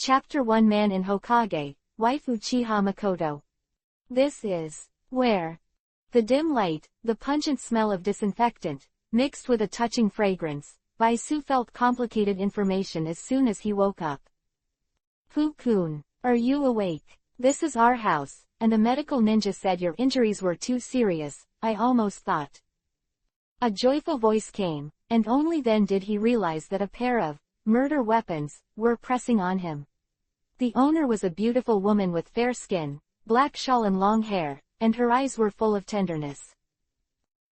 Chapter 1 Man in Hokage, Wife Uchiha Makoto. This is where the dim light, the pungent smell of disinfectant, mixed with a touching fragrance, Baisu felt complicated information as soon as he woke up. Fu-kun, are you awake? This is our house, and the medical ninja said your injuries were too serious, I almost thought. A joyful voice came, and only then did he realize that a pair of murder weapons were pressing on him. The owner was a beautiful woman with fair skin, black shawl and long hair, and her eyes were full of tenderness.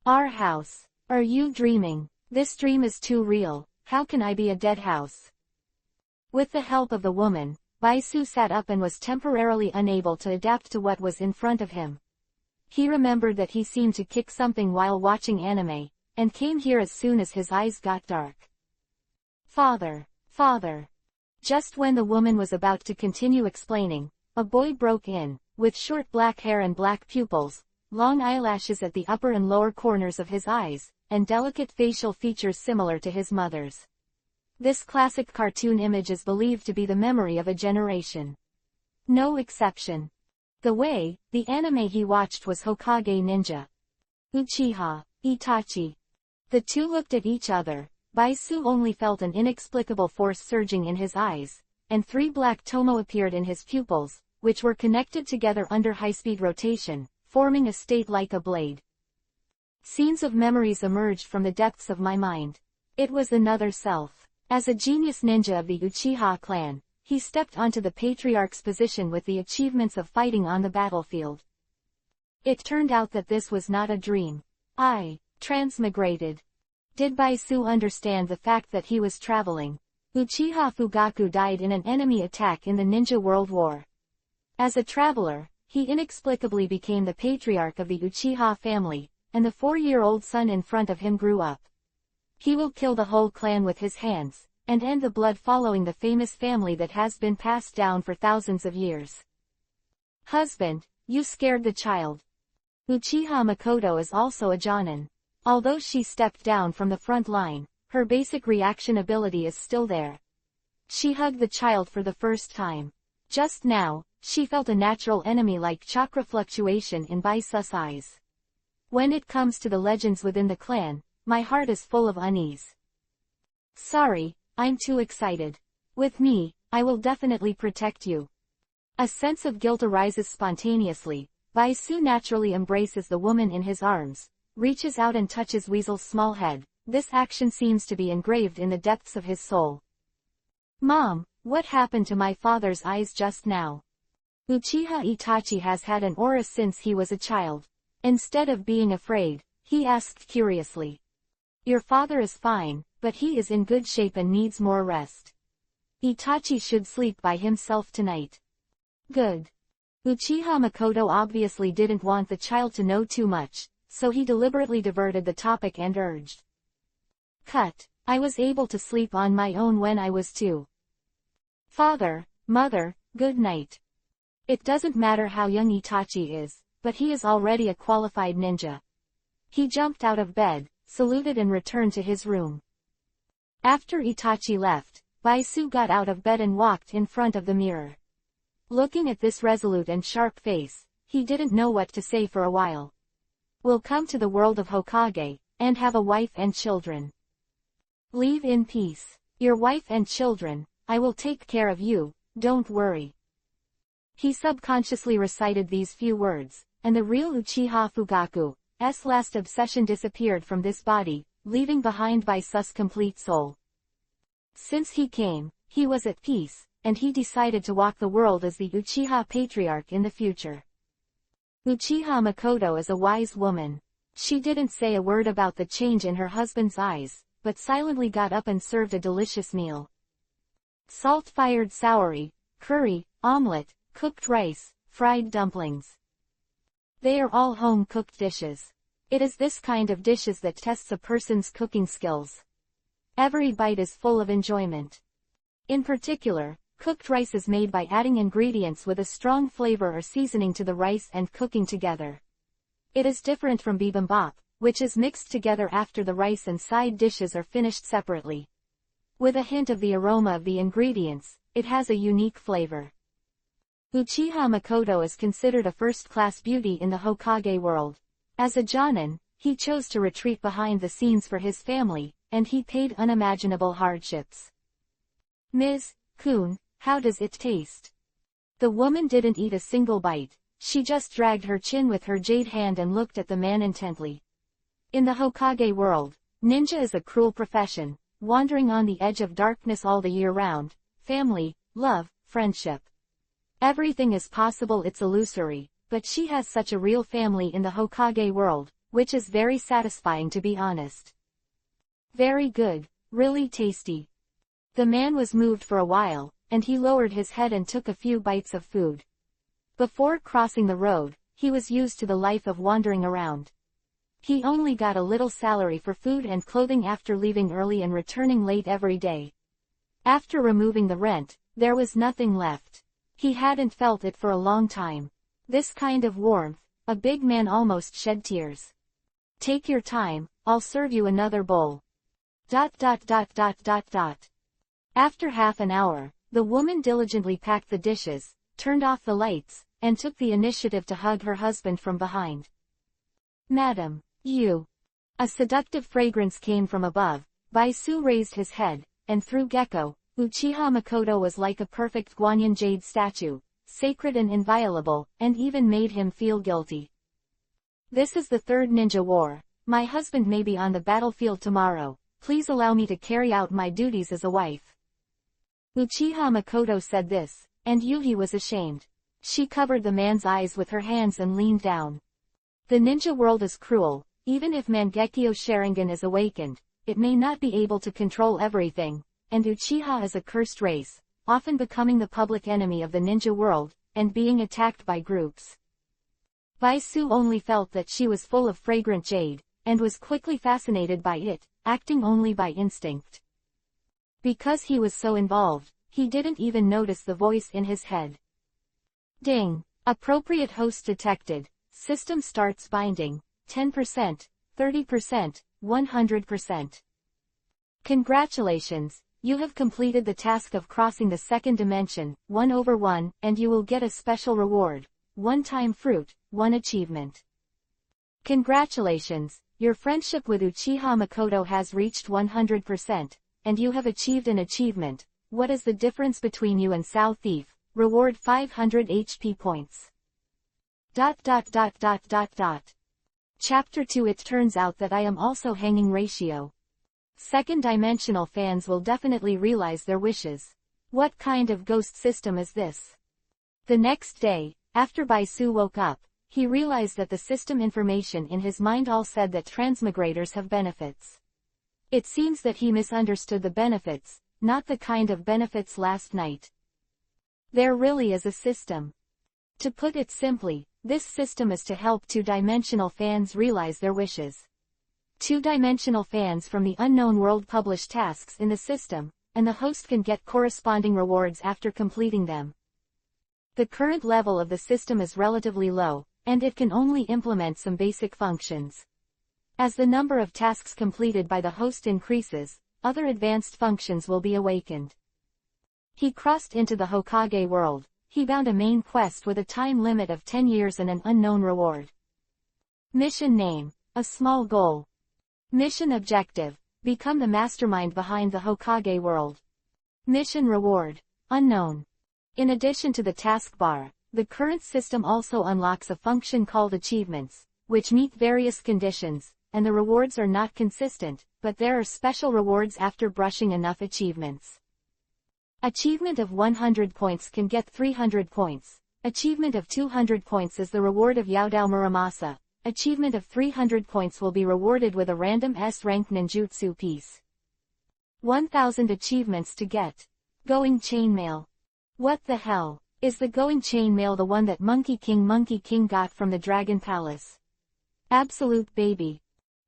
Our house. Are you dreaming? This dream is too real, how can I be a dead house? With the help of the woman, Baisu sat up and was temporarily unable to adapt to what was in front of him. He remembered that he seemed to kick something while watching anime, and came here as soon as his eyes got dark. Father. Just when the woman was about to continue explaining, a boy broke in, with short black hair and black pupils, long eyelashes at the upper and lower corners of his eyes, and delicate facial features similar to his mother's. This classic cartoon image is believed to be the memory of a generation. No exception. The anime he watched was Hokage Ninja. Uchiha, Itachi. The two looked at each other. Baisu only felt an inexplicable force surging in his eyes, and 3 black tomo appeared in his pupils, which were connected together under high-speed rotation, forming a state like a blade. Scenes of memories emerged from the depths of my mind. It was another self. As a genius ninja of the Uchiha clan, he stepped onto the patriarch's position with the achievements of fighting on the battlefield. It turned out that this was not a dream. I transmigrated. Did Baisu understand the fact that he was traveling? Uchiha Fugaku died in an enemy attack in the Ninja World War. As a traveler, he inexplicably became the patriarch of the Uchiha family, and the 4-year-old son in front of him grew up. He will kill the whole clan with his hands, and end the blood following the famous family that has been passed down for thousands of years. Husband, you scared the child. Uchiha Makoto is also a Jonin. Although she stepped down from the front line, her basic reaction ability is still there. She hugged the child for the first time. Just now, she felt a natural enemy-like chakra fluctuation in Baisu's eyes. When it comes to the legends within the clan, my heart is full of unease. Sorry, I'm too excited. With me, I will definitely protect you. A sense of guilt arises spontaneously. Baisu naturally embraces the woman in his arms, reaches out and touches Weasel's small head. This action seems to be engraved in the depths of his soul. Mom, what happened to my father's eyes just now? Uchiha Itachi has had an aura since he was a child. Instead of being afraid, he asked curiously. Your father is fine, but he is in good shape and needs more rest. Itachi should sleep by himself tonight. Good. Uchiha Makoto obviously didn't want the child to know too much, so he deliberately diverted the topic and urged. Cut. I was able to sleep on my own when I was 2. Father, mother, good night. It doesn't matter how young Itachi is, but he is already a qualified ninja. He jumped out of bed, saluted and returned to his room. After Itachi left, Baisu got out of bed and walked in front of the mirror. Looking at this resolute and sharp face, he didn't know what to say for a while. Will come to the world of Hokage, and have a wife and children. Leave in peace. Your wife and children, I will take care of you, don't worry. He subconsciously recited these few words, and the real Uchiha Fugaku's last obsession disappeared from this body, leaving behind Baisu's complete soul. Since he came, he was at peace, and he decided to walk the world as the Uchiha patriarch in the future. Uchiha Makoto is a wise woman. She didn't say a word about the change in her husband's eyes, but silently got up and served a delicious meal. Salt-fired saori, curry, omelette, cooked rice, fried dumplings. They are all home-cooked dishes. It is this kind of dishes that tests a person's cooking skills. Every bite is full of enjoyment. In particular, cooked rice is made by adding ingredients with a strong flavor or seasoning to the rice and cooking together. It is different from bibimbap, which is mixed together after the rice and side dishes are finished separately. With a hint of the aroma of the ingredients, it has a unique flavor. Uchiha Makoto is considered a first-class beauty in the Hokage world. As a jonin, he chose to retreat behind the scenes for his family, and he paid unimaginable hardships. Ms. Kun, how does it taste? The woman didn't eat a single bite, she just dragged her chin with her jade hand and looked at the man intently. In the Hokage world, ninja is a cruel profession, wandering on the edge of darkness all the year round. Family, love, friendship. Everything is possible, it's illusory, but she has such a real family in the Hokage world, which is very satisfying to be honest. Very good, really tasty. The man was moved for a while, and he lowered his head and took a few bites of food. Before crossing the road, he was used to the life of wandering around. He only got a little salary for food and clothing after leaving early and returning late every day. After removing the rent, there was nothing left. He hadn't felt it for a long time. This kind of warmth, a big man almost shed tears. Take your time, I'll serve you another bowl. ... After half an hour, the woman diligently packed the dishes, turned off the lights, and took the initiative to hug her husband from behind. Madam, you. A seductive fragrance came from above. Baisu raised his head, and through Gecko, Uchiha Makoto was like a perfect Guanyin jade statue, sacred and inviolable, and even made him feel guilty. This is the third ninja war. My husband may be on the battlefield tomorrow. Please allow me to carry out my duties as a wife. Uchiha Makoto said this, and Yuhi was ashamed. She covered the man's eyes with her hands and leaned down. The ninja world is cruel. Even if Mangekyo Sharingan is awakened, it may not be able to control everything, and Uchiha is a cursed race, often becoming the public enemy of the ninja world, and being attacked by groups. Baisu only felt that she was full of fragrant jade, and was quickly fascinated by it, acting only by instinct. Because he was so involved, he didn't even notice the voice in his head. Ding! Appropriate host detected. System starts binding. 10%, 30%, 100%. Congratulations, you have completed the task of crossing the second dimension, 1/1, and you will get a special reward, 1-time fruit, 1 achievement. Congratulations, your friendship with Uchiha Makoto has reached 100%, and you have achieved an achievement. What is the difference between you and Sao Thief? Reward 500 HP points. ... Chapter 2. It turns out that I am also hanging ratio. Second-dimensional fans will definitely realize their wishes. What kind of ghost system is this? The next day, after Baisu woke up, he realized that the system information in his mind all said that transmigrators have benefits. It seems that he misunderstood the benefits, not the kind of benefits last night. There really is a system. To put it simply, this system is to help two-dimensional fans realize their wishes. Two-dimensional fans from the unknown world publish tasks in the system, and the host can get corresponding rewards after completing them. The current level of the system is relatively low, and it can only implement some basic functions. As the number of tasks completed by the host increases, other advanced functions will be awakened. He crossed into the Hokage world. He bound a main quest with a time limit of 10 years and an unknown reward. Mission name: a small goal. Mission objective: become the mastermind behind the Hokage world. Mission reward: unknown. In addition to the taskbar, the current system also unlocks a function called achievements, which meet various conditions, and the rewards are not consistent, but there are special rewards after brushing enough achievements. Achievement of 100 points can get 300 points. Achievement of 200 points is the reward of Yaodao Muramasa. Achievement of 300 points will be rewarded with a random S-rank ninjutsu piece. 1000 achievements to get. Going chainmail. What the hell? Is the going chainmail the one that Monkey King got from the Dragon Palace? Absolute baby.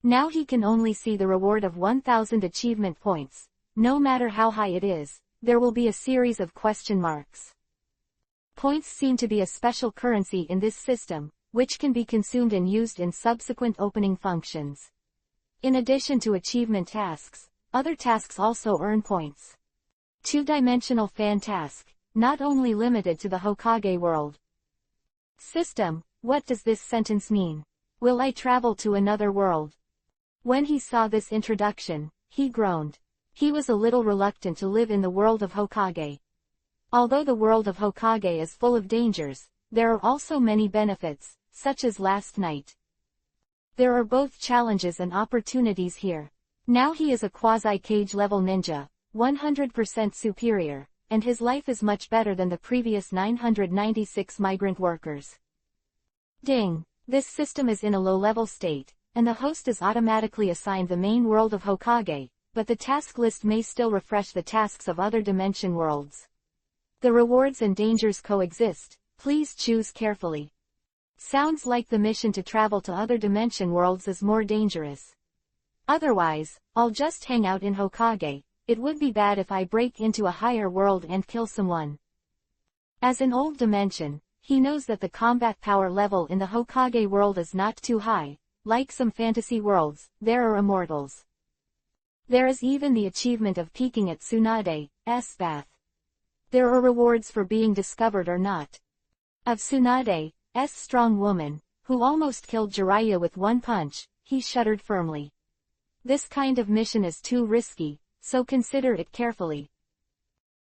Now he can only see the reward of 1000 achievement points. No matter how high it is, there will be a series of question marks. Points seem to be a special currency in this system, which can be consumed and used in subsequent opening functions. In addition to achievement tasks, other tasks also earn points. Two-dimensional fan task, not only limited to the Hokage world. System, what does this sentence mean? Will I travel to another world? When he saw this introduction, he groaned. He was a little reluctant to live in the world of Hokage. Although the world of Hokage is full of dangers, there are also many benefits, such as last night. There are both challenges and opportunities here. Now he is a quasi-cage level ninja, 100% superior, and his life is much better than the previous 996 migrant workers. Ding! This system is in a low-level state, and the host is automatically assigned the main world of Hokage, but the task list may still refresh the tasks of other dimension worlds. The rewards and dangers coexist, please choose carefully. Sounds like the mission to travel to other dimension worlds is more dangerous. Otherwise, I'll just hang out in Hokage. It would be bad if I break into a higher world and kill someone. As an old dimension, he knows that the combat power level in the Hokage world is not too high. Like some fantasy worlds, there are immortals. There is even the achievement of peaking at Tsunade's bath. There are rewards for being discovered or not. Of Tsunade's strong woman, who almost killed Jiraiya with one punch, he shuddered firmly. This kind of mission is too risky, so consider it carefully.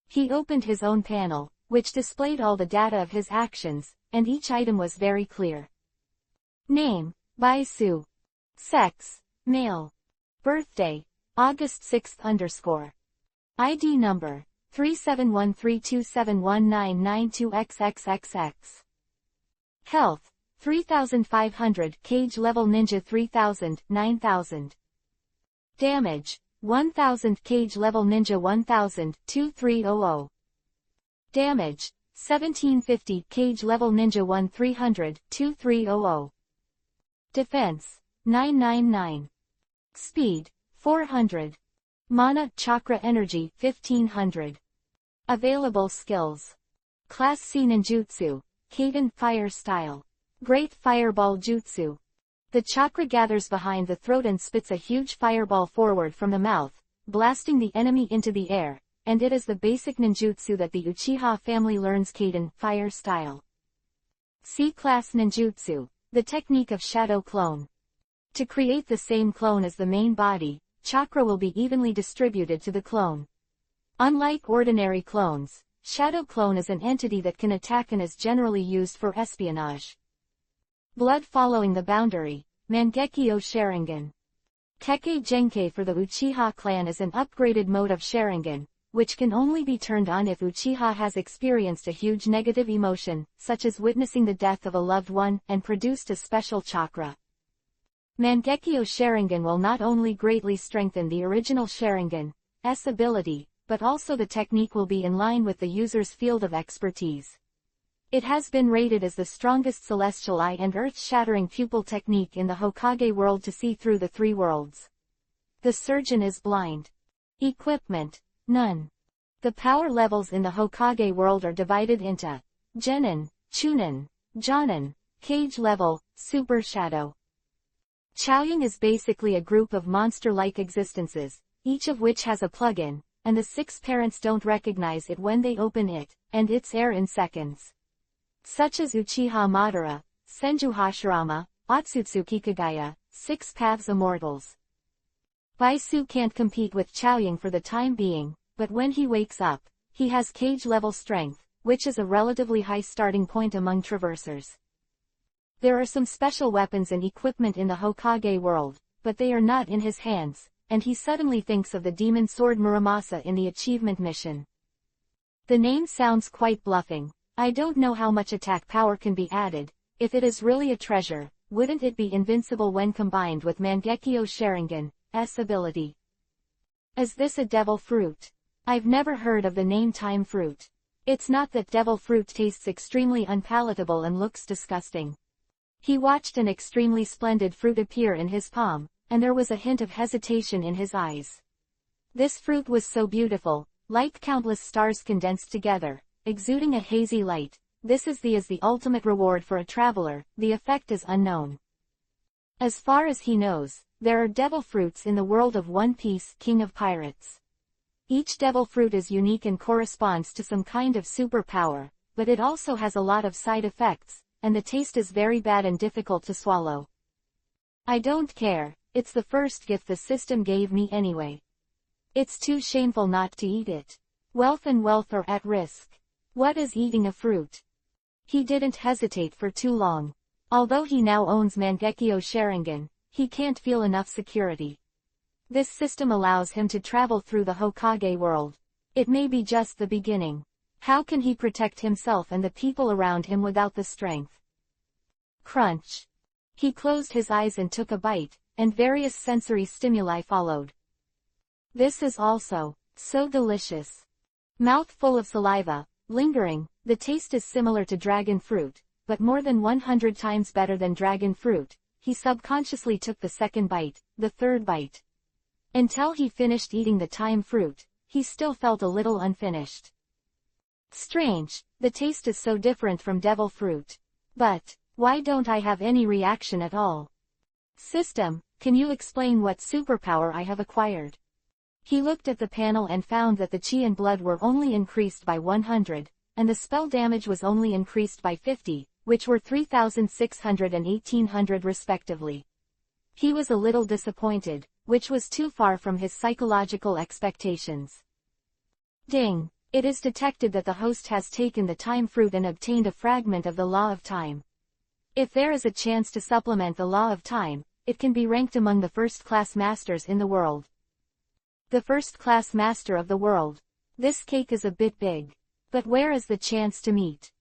He opened his own panel, which displayed all the data of his actions, and each item was very clear. Name, Baisu. Sex, male. Birthday, August 6th _. ID number, 37132719992XXXX. Health, 3500, Cage level ninja 3000, 9000. Damage, 1000, Cage level ninja 1000, 2300. Damage, 1750, Cage level ninja 1300, 2300. Defense, 999. Speed, 400. Mana, Chakra Energy, 1500. Available skills. Class C Ninjutsu, Kaden Fire Style. Great Fireball Jutsu. The chakra gathers behind the throat and spits a huge fireball forward from the mouth, blasting the enemy into the air, and it is the basic ninjutsu that the Uchiha family learns. Kaden Fire Style. C-Class Ninjutsu, the technique of shadow clone. To create the same clone as the main body, chakra will be evenly distributed to the clone. Unlike ordinary clones, shadow clone is an entity that can attack and is generally used for espionage. Blood following the boundary, Mangekyo Sharingan. Kekkei Genkei for the Uchiha clan is an upgraded mode of Sharingan, which can only be turned on if Uchiha has experienced a huge negative emotion, such as witnessing the death of a loved one, and produced a special chakra. Mangekyo Sharingan will not only greatly strengthen the original Sharingan's ability, but also the technique will be in line with the user's field of expertise. It has been rated as the strongest celestial eye and earth-shattering pupil technique in the Hokage world to see through the three worlds. The surgeon is blind. Equipment, none. The power levels in the Hokage world are divided into Genin, Chunin, Jonin, Cage level, Super Shadow. Chaoyang is basically a group of monster-like existences, each of which has a plugin, and the six parents don't recognize it when they open it, and its air in seconds. Such as Uchiha Madara, Senju Hashirama, Otsutsuki Kagaya, Six Paths Immortals. Baisu can't compete with Chaoyang for the time being, but when he wakes up, he has cage-level strength, which is a relatively high starting point among traversers. There are some special weapons and equipment in the Hokage world, but they are not in his hands, and he suddenly thinks of the demon sword Muramasa in the achievement mission. The name sounds quite bluffing. I don't know how much attack power can be added. If it is really a treasure, wouldn't it be invincible when combined with Mangekyo Sharingan's ability? Is this a devil fruit? I've never heard of the name time fruit. It's not that devil fruit tastes extremely unpalatable and looks disgusting. He watched an extremely splendid fruit appear in his palm, and there was a hint of hesitation in his eyes. This fruit was so beautiful, like countless stars condensed together, exuding a hazy light. This is the ultimate reward for a traveler. The effect is unknown. As far as he knows, there are devil fruits in the world of One Piece, King of Pirates. Each devil fruit is unique and corresponds to some kind of superpower, but it also has a lot of side effects, and the taste is very bad and difficult to swallow. I don't care, it's the first gift the system gave me anyway. It's too shameful not to eat it. Wealth and wealth are at risk. What is eating a fruit? He didn't hesitate for too long. Although he now owns Mangekyo Sharingan, he can't feel enough security. This system allows him to travel through the Hokage world. It may be just the beginning. How can he protect himself and the people around him without the strength? Crunch. He closed his eyes and took a bite, and various sensory stimuli followed. This is also so delicious. Mouth full of saliva, lingering, the taste is similar to dragon fruit, but more than 100 times better than dragon fruit. He subconsciously took the second bite, the third bite. Until he finished eating the thyme fruit, he still felt a little unfinished. Strange, the taste is so different from devil fruit. But, why don't I have any reaction at all? System, can you explain what superpower I have acquired? He looked at the panel and found that the chi and blood were only increased by 100, and the spell damage was only increased by 50, which were 3,600 and 1,800 respectively. He was a little disappointed, which was too far from his psychological expectations. Ding! It is detected that the host has taken the thyme fruit and obtained a fragment of the law of time. If there is a chance to supplement the law of time, it can be ranked among the first-class masters in the world. The first-class master of the world. This cake is a bit big. But where is the chance to meet?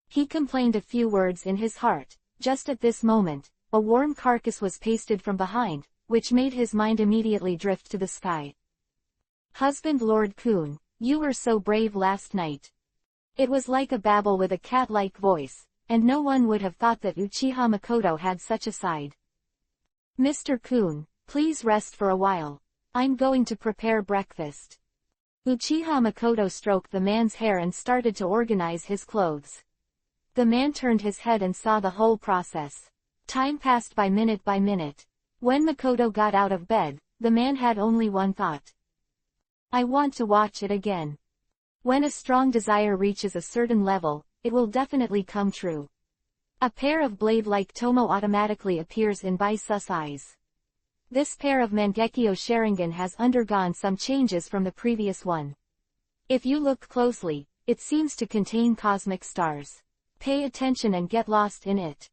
He complained a few words in his heart. Just at this moment, a warm carcass was pasted from behind, which made his mind immediately drift to the sky. Husband Lord Kun, you were so brave last night. It was like a babble with a cat-like voice, and no one would have thought that Uchiha Makoto had such a side. Mr. Kun, please rest for a while. I'm going to prepare breakfast. Uchiha Makoto stroked the man's hair and started to organize his clothes. The man turned his head and saw the whole process. Time passed by minute by minute. When Makoto got out of bed, the man had only one thought. I want to watch it again. When a strong desire reaches a certain level, it will definitely come true. A pair of blade-like tomo automatically appears in Baisu's eyes. This pair of Mangekyo Sharingan has undergone some changes from the previous one. If you look closely, it seems to contain cosmic stars. Pay attention and get lost in it.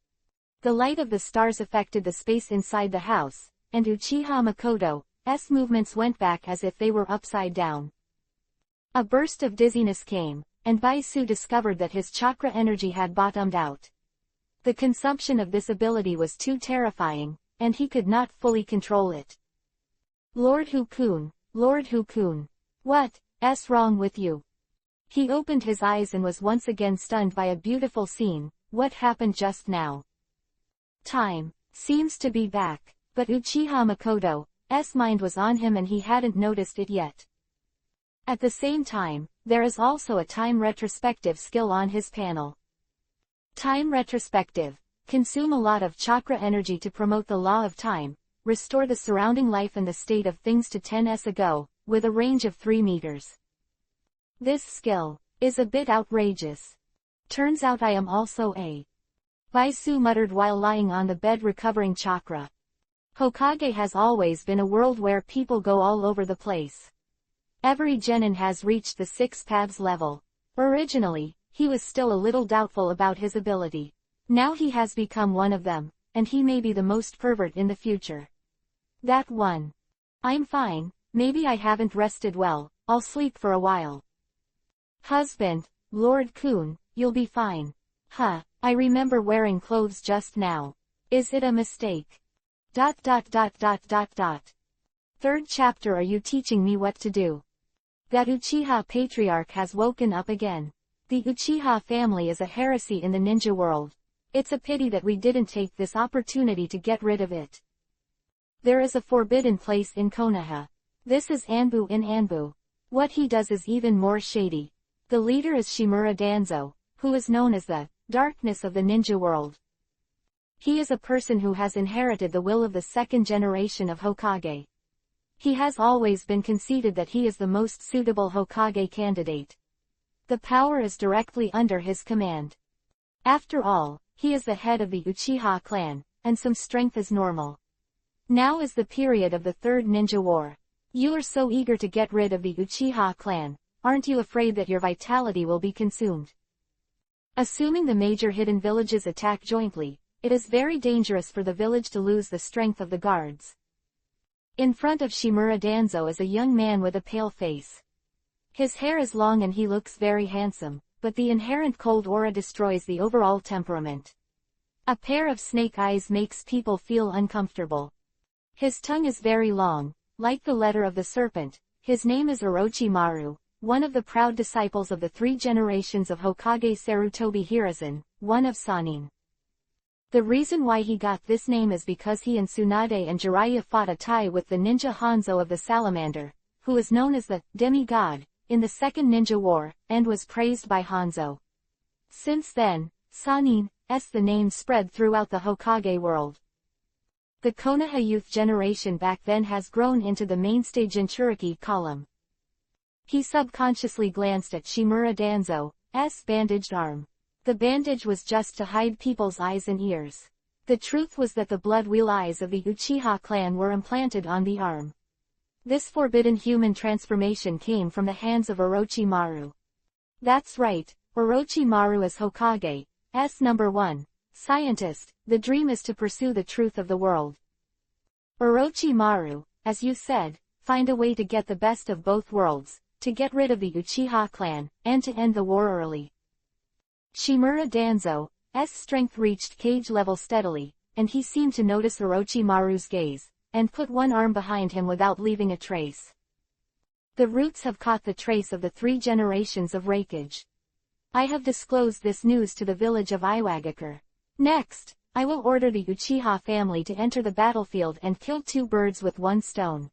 The light of the stars affected the space inside the house, and Uchiha Makoto's movements went back as if they were upside down. A burst of dizziness came, and Baisu discovered that his chakra energy had bottomed out. The consumption of this ability was too terrifying, and he could not fully control it. Lord Hukun, Lord Hukun. What's wrong with you? He opened his eyes and was once again stunned by a beautiful scene. What happened just now? Time seems to be back, but Uchiha Makoto's mind was on him and he hadn't noticed it yet. At the same time, there is also a time retrospective skill on his panel. Time retrospective. Consume a lot of chakra energy to promote the law of time, restore the surrounding life and the state of things to 10s ago, with a range of 3 meters. This skill is a bit outrageous. Turns out I am also a... Baisu muttered while lying on the bed recovering chakra. Hokage has always been a world where people go all over the place. Every genin has reached the 6 paths level. Originally, he was still a little doubtful about his ability. Now he has become one of them, and he may be the most pervert in the future. That one. I'm fine, maybe I haven't rested well, I'll sleep for a while. Husband, Lord Kun, you'll be fine. I remember wearing clothes just now. Is it a mistake? ... Third chapter. Are you teaching me what to do? That Uchiha patriarch has woken up again. The Uchiha family is a heresy in the ninja world. It's a pity that we didn't take this opportunity to get rid of it. There is a forbidden place in Konoha. This is Anbu in Anbu. What he does is even more shady. The leader is Shimura Danzo, who is known as the darkness of the ninja world. He is a person who has inherited the will of the second generation of Hokage. He has always been conceded that he is the most suitable Hokage candidate. The power is directly under his command. After all, he is the head of the Uchiha clan, and some strength is normal. Now is the period of the Third Ninja War. You are so eager to get rid of the Uchiha clan, aren't you afraid that your vitality will be consumed? Assuming the major hidden villages attack jointly, it is very dangerous for the village to lose the strength of the guards. In front of Shimura Danzo is a young man with a pale face. His hair is long and he looks very handsome, but the inherent cold aura destroys the overall temperament. A pair of snake eyes makes people feel uncomfortable. His tongue is very long, like the letter of the serpent. His name is Orochimaru, one of the proud disciples of the 3 generations of Hokage Sarutobi Hiruzen, one of Sanin. The reason why he got this name is because he and Tsunade and Jiraiya fought a tie with the ninja Hanzo of the Salamander, who is known as the demigod, in the Second Ninja War, and was praised by Hanzo. Since then, Sanin's the name spread throughout the Hokage world. The Konoha youth generation back then has grown into the mainstay Jinchuriki column. He subconsciously glanced at Shimura Danzo's bandaged arm. The bandage was just to hide people's eyes and ears. The truth was that the blood wheel eyes of the Uchiha clan were implanted on the arm. This forbidden human transformation came from the hands of Orochimaru. That's right, Orochimaru is Hokage's #1 scientist. The dream is to pursue the truth of the world. Orochimaru, as you said, find a way to get the best of both worlds, to get rid of the Uchiha clan, and to end the war early. Shimura Danzo's strength reached cage level steadily, and he seemed to notice Orochimaru's gaze, and put one arm behind him without leaving a trace. The roots have caught the trace of the 3 generations of Raikage. I have disclosed this news to the village of Iwagakure. Next, I will order the Uchiha family to enter the battlefield and kill 2 birds with 1 stone.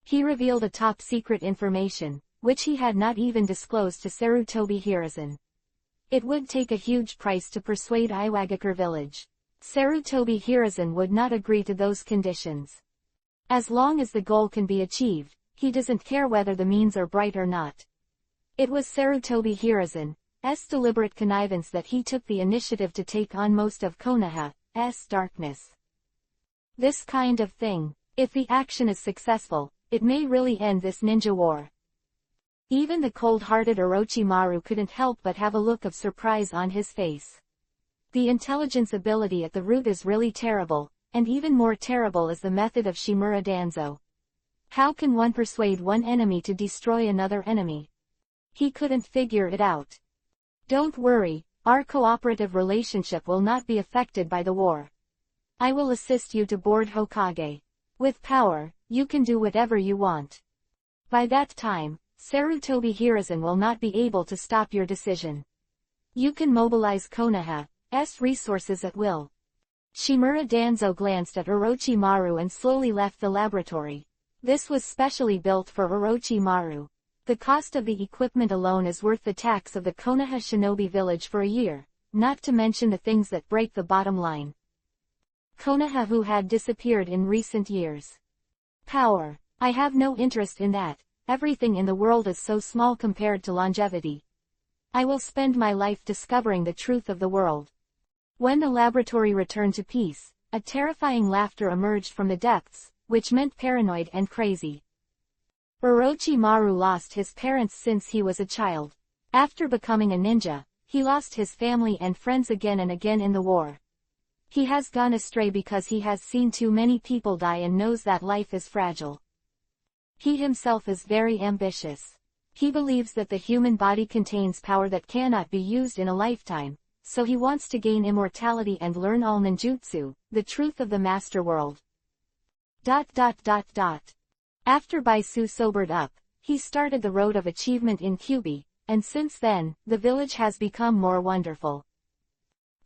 He revealed a top-secret information, which he had not even disclosed to Sarutobi Hiruzen. It would take a huge price to persuade Iwagakure village. Sarutobi Hiruzen would not agree to those conditions. As long as the goal can be achieved, he doesn't care whether the means are bright or not. It was Sarutobi Hiruzen's deliberate connivance that he took the initiative to take on most of Konoha's darkness. This kind of thing, if the action is successful, it may really end this ninja war. Even the cold-hearted Orochimaru couldn't help but have a look of surprise on his face. The intelligence ability at the root is really terrible, and even more terrible is the method of Shimura Danzo. How can one persuade one enemy to destroy another enemy? He couldn't figure it out. Don't worry, our cooperative relationship will not be affected by the war. I will assist you to board Hokage. With power, you can do whatever you want. By that time, Sarutobi Hiruzen will not be able to stop your decision. You can mobilize Konoha's resources at will. Shimura Danzo glanced at Orochimaru and slowly left the laboratory. This was specially built for Orochimaru. The cost of the equipment alone is worth the tax of the Konoha shinobi village for a year, not to mention the things that break the bottom line. Konoha who had disappeared in recent years. Power. I have no interest in that. Everything in the world is so small compared to longevity. I will spend my life discovering the truth of the world. When the laboratory returned to peace, a terrifying laughter emerged from the depths, which meant paranoid and crazy. Orochimaru lost his parents since he was a child. After becoming a ninja, he lost his family and friends again and again in the war. He has gone astray because he has seen too many people die and knows that life is fragile. He himself is very ambitious. He believes that the human body contains power that cannot be used in a lifetime, so he wants to gain immortality and learn all ninjutsu, the truth of the master world. After Baisu sobered up, he started the road of achievement in Kyubi, and since then, the village has become more wonderful.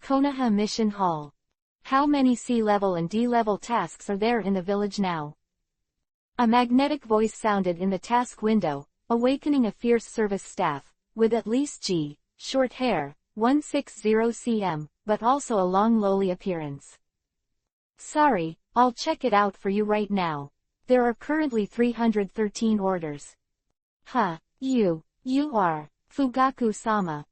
Konoha Mission Hall. How many C-level and D-level tasks are there in the village now? A magnetic voice sounded in the task window, awakening a fierce service staff, with at least short hair, 160 cm, but also a long lowly appearance. Sorry, I'll check it out for you right now. There are currently 313 orders. Huh, you are, Fugaku-sama.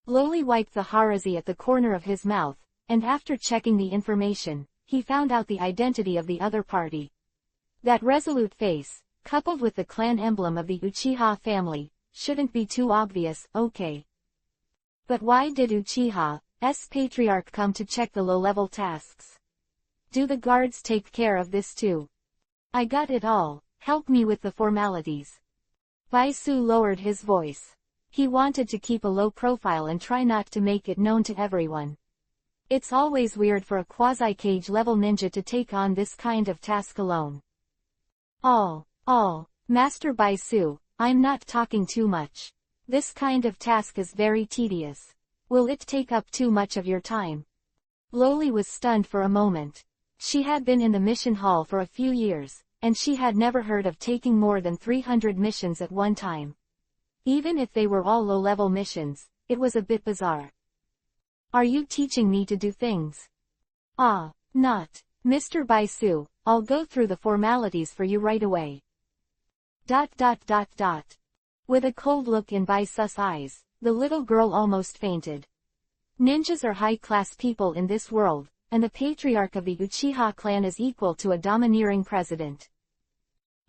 Lowly wiped the harazi at the corner of his mouth, and after checking the information, he found out the identity of the other party. That resolute face, coupled with the clan emblem of the Uchiha family, shouldn't be too obvious, okay. But why did Uchiha's patriarch come to check the low-level tasks? Do the guards take care of this too? I got it all, help me with the formalities. Baisu lowered his voice. He wanted to keep a low profile and try not to make it known to everyone. It's always weird for a quasi-cage level ninja to take on this kind of task alone. Master Baisu, I'm not talking too much. This kind of task is very tedious. Will it take up too much of your time? Lowly was stunned for a moment. She had been in the mission hall for a few years, and she had never heard of taking more than 300 missions at one time. Even if they were all low-level missions, it was a bit bizarre. Are you teaching me to do things? Not. Mr. Baisu, I'll go through the formalities for you right away. ... With a cold look in Baisu's eyes, the little girl almost fainted. Ninjas are high-class people in this world, and the patriarch of the Uchiha clan is equal to a domineering president.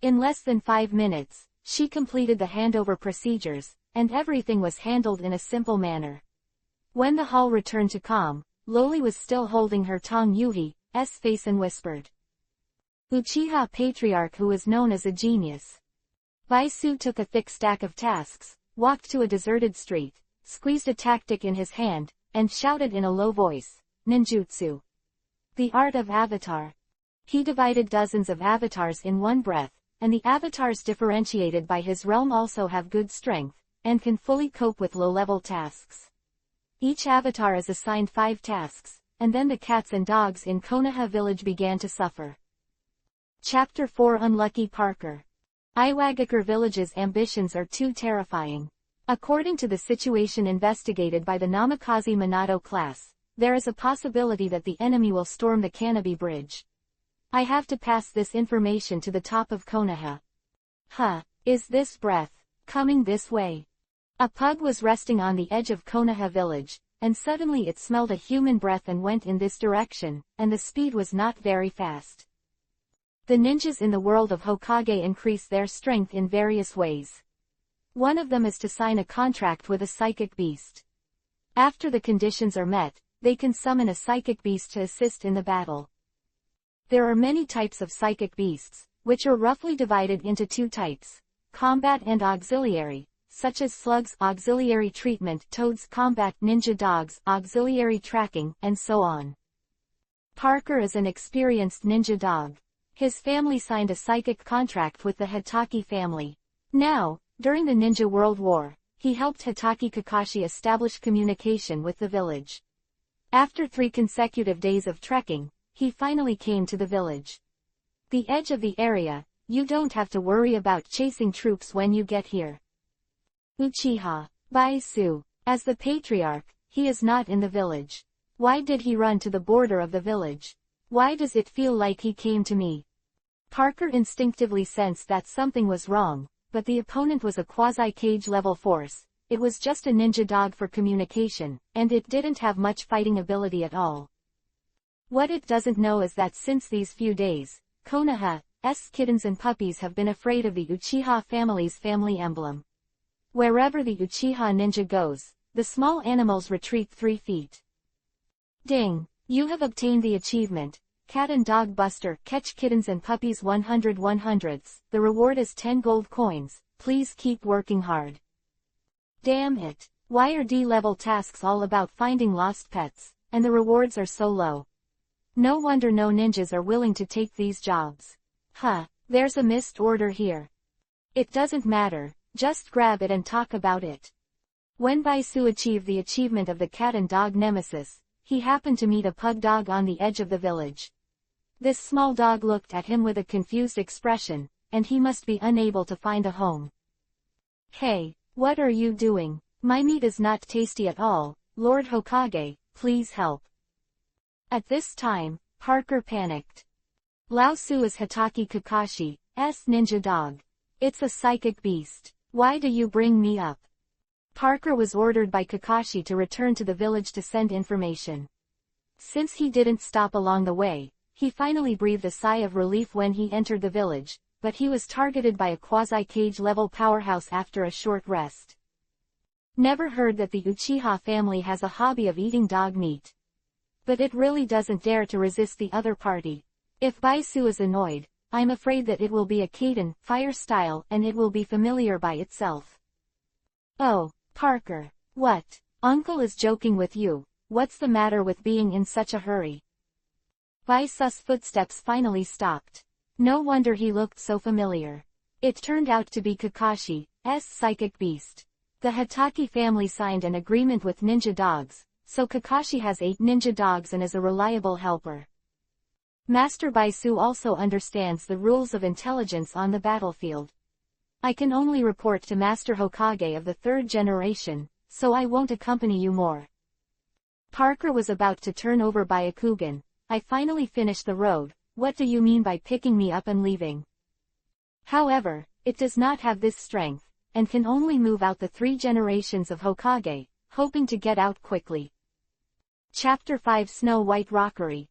In less than 5 minutes, she completed the handover procedures, and everything was handled in a simple manner. When the hall returned to calm, Lowly was still holding her Tong Yuhi's face and whispered. Uchiha patriarch who is known as a genius. Baisu took a thick stack of tasks, walked to a deserted street, squeezed a tactic in his hand, and shouted in a low voice, Ninjutsu. The art of avatar. He divided dozens of avatars in one breath, and the avatars differentiated by his realm also have good strength, and can fully cope with low-level tasks. Each avatar is assigned 5 tasks, and then the cats and dogs in Konoha village began to suffer. Chapter 4 Unlucky Parker. Iwagakure village's ambitions are too terrifying. According to the situation investigated by the Namikaze Minato class, there is a possibility that the enemy will storm the Kanabi Bridge. I have to pass this information to the top of Konoha. Is this breath coming this way? A pug was resting on the edge of Konoha village, and suddenly it smelled a human breath and went in this direction, and the speed was not very fast. The ninjas in the world of Hokage increase their strength in various ways. One of them is to sign a contract with a psychic beast. After the conditions are met, they can summon a psychic beast to assist in the battle. There are many types of psychic beasts, which are roughly divided into 2 types, combat and auxiliary, such as slugs auxiliary treatment, toads combat, ninja dogs auxiliary tracking, and so on. Parker is an experienced ninja dog. His family signed a psychic contract with the Hitaki family. Now, during the Ninja World War, he helped Hitaki Kakashi establish communication with the village. After 3 consecutive days of trekking, he finally came to the village. The edge of the area, you don't have to worry about chasing troops when you get here. Uchiha Baisu. As the patriarch, he is not in the village. Why did he run to the border of the village? Why does it feel like he came to me? Parker instinctively sensed that something was wrong, but the opponent was a quasi-cage level force. It was just a ninja dog for communication, and it didn't have much fighting ability at all. What it doesn't know is that since these few days, Konoha's kittens and puppies have been afraid of the Uchiha family's family emblem. Wherever the Uchiha ninja goes, the small animals retreat 3 feet. Ding! You have obtained the achievement, Cat and Dog Buster, catch kittens and puppies 100/100ths. The reward is 10 gold coins, please keep working hard. Damn it! Why are D-level tasks all about finding lost pets, and the rewards are so low? No wonder no ninjas are willing to take these jobs. There's a missed order here. It doesn't matter, just grab it and talk about it. When Baisu achieved the achievement of the cat and dog nemesis, he happened to meet a pug dog on the edge of the village. This small dog looked at him with a confused expression, and he must be unable to find a home. Hey, what are you doing? My meat is not tasty at all, Lord Hokage, please help. At this time, Parker panicked. Lao Su is Hitaki Kakashi, ninja dog. It's a psychic beast. Why do you bring me up? Parker was ordered by Kakashi to return to the village to send information. Since he didn't stop along the way, he finally breathed a sigh of relief when he entered the village, but he was targeted by a quasi-cage-level powerhouse after a short rest. Never heard that the Uchiha family has a hobby of eating dog meat. But it really doesn't dare to resist the other party. If Baisu is annoyed, I'm afraid that it will be a Kaden fire style and it will be familiar by itself. Oh, Parker. What? Uncle is joking with you. What's the matter with being in such a hurry? Baisu's footsteps finally stopped. No wonder he looked so familiar. It turned out to be Kakashi's psychic beast. The Hatake family signed an agreement with ninja dogs, so Kakashi has 8 ninja dogs and is a reliable helper. Master Baisu also understands the rules of intelligence on the battlefield. I can only report to Master Hokage of the 3rd generation, so I won't accompany you more. Parker was about to turn over Byakugan. I finally finished the road. What do you mean by picking me up and leaving? However, it does not have this strength, and can only move out the 3 generations of Hokage, hoping to get out quickly. Chapter 5 Snow White Rockery.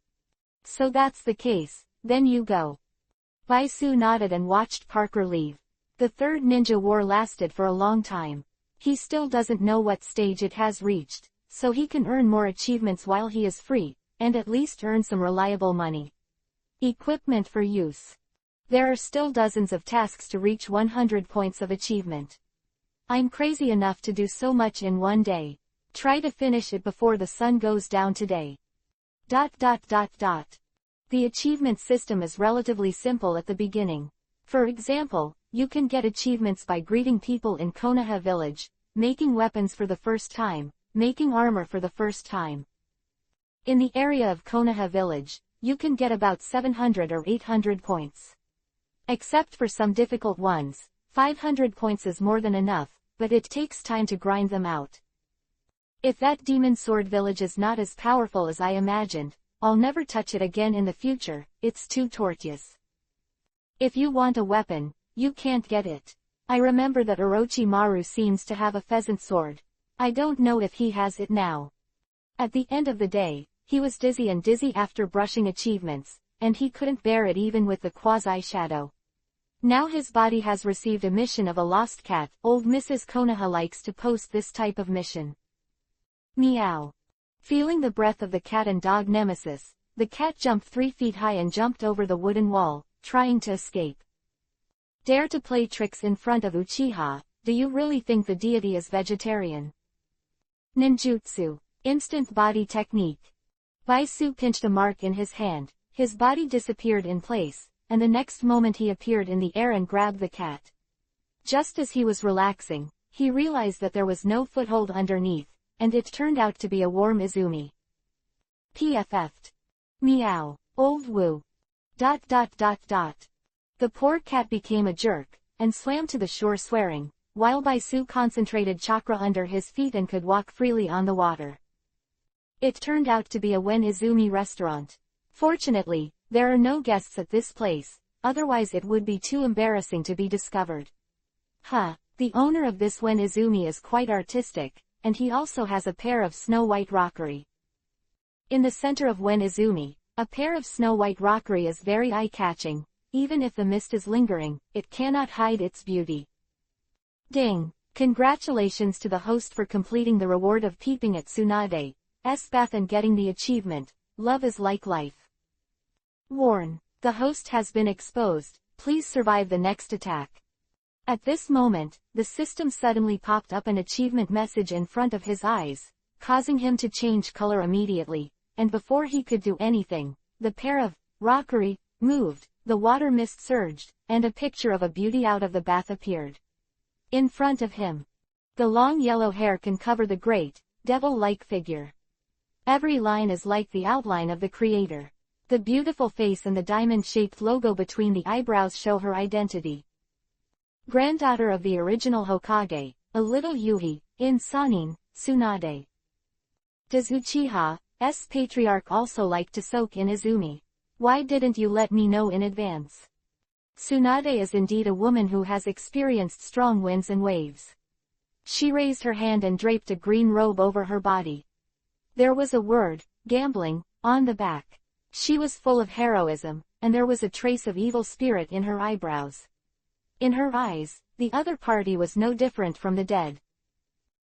So that's the case, then you go. Baisu nodded and watched Parker leave. The 3rd ninja war lasted for a long time. He still doesn't know what stage it has reached, so he can earn more achievements while he is free, and at least earn some reliable money. Equipment for use. There are still dozens of tasks to reach 100 points of achievement. I'm crazy enough to do so much in one day. Try to finish it before the sun goes down today. The achievement system is relatively simple at the beginning. For example, you can get achievements by greeting people in Konoha village, making weapons for the first time, making armor for the first time. In the area of Konoha village, you can get about 700 or 800 points. Except for some difficult ones, 500 points is more than enough, but it takes time to grind them out. If that demon sword village is not as powerful as I imagined, I'll never touch it again in the future, it's too tortuous. If you want a weapon, you can't get it. I remember that Orochimaru seems to have a pheasant sword. I don't know if he has it now. At the end of the day, he was dizzy after brushing achievements, and he couldn't bear it even with the quasi-shadow. Now his body has received a mission of a lost cat. Old Mrs. Konoha likes to post this type of mission. Meow. Feeling the breath of the cat and dog nemesis, the cat jumped 3 feet high and jumped over the wooden wall, trying to escape. Dare to play tricks in front of Uchiha, do you really think the deity is vegetarian? Ninjutsu. Instant body technique. Baisu pinched a mark in his hand, his body disappeared in place, and the next moment he appeared in the air and grabbed the cat. Just as he was relaxing, he realized that there was no foothold underneath, and it turned out to be a warm Izumi. PFF'd. Meow. Old woo. The poor cat became a jerk, and swam to the shore swearing, while Baisu concentrated chakra under his feet and could walk freely on the water. It turned out to be a Wen Izumi restaurant. Fortunately, there are no guests at this place, otherwise it would be too embarrassing to be discovered. The owner of this Wen Izumi is quite artistic, and he also has a pair of Snow White Rockery. In the center of Wen Izumi, a pair of Snow White Rockery is very eye-catching. Even if the mist is lingering, it cannot hide its beauty. Ding! Congratulations to the host for completing the reward of peeping at Tsunade's bath and getting the achievement, Love is like life. Warn. The host has been exposed, please survive the next attack. At this moment, the system suddenly popped up an achievement message in front of his eyes, causing him to change color immediately, and before he could do anything, the pair of rockery moved, the water mist surged, and a picture of a beauty out of the bath appeared. In front of him. The long yellow hair can cover the great, devil-like figure. Every line is like the outline of the creator. The beautiful face and the diamond-shaped logo between the eyebrows show her identity. Granddaughter of the original Hokage, a little Yuhi, in sanin, Tsunade. Does Uchiha's patriarch also like to soak in Izumi? Why didn't you let me know in advance? Tsunade is indeed a woman who has experienced strong winds and waves. She raised her hand and draped a green robe over her body. There was a word, gambling, on the back. She was full of heroism, and there was a trace of evil spirit in her eyebrows. In her eyes, the other party was no different from the dead.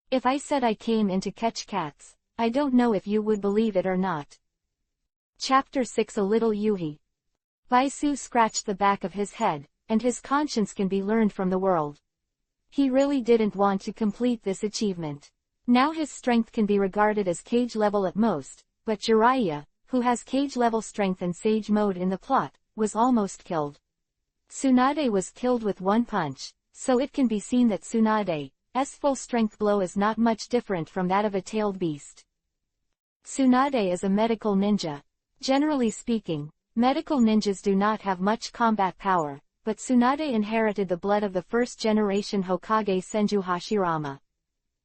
If I said I came in to catch cats, I don't know if you would believe it or not. Chapter 6 A Little Yuhi. Baisu scratched the back of his head, and his conscience can be learned from the world. He really didn't want to complete this achievement. Now his strength can be regarded as cage level at most, but Jiraiya, who has cage level strength and sage mode in the plot, was almost killed. Tsunade was killed with one punch, so it can be seen that Tsunade's full strength blow is not much different from that of a tailed beast. Tsunade is a medical ninja. Generally speaking, medical ninjas do not have much combat power, but Tsunade inherited the blood of the first-generation Hokage Senju Hashirama.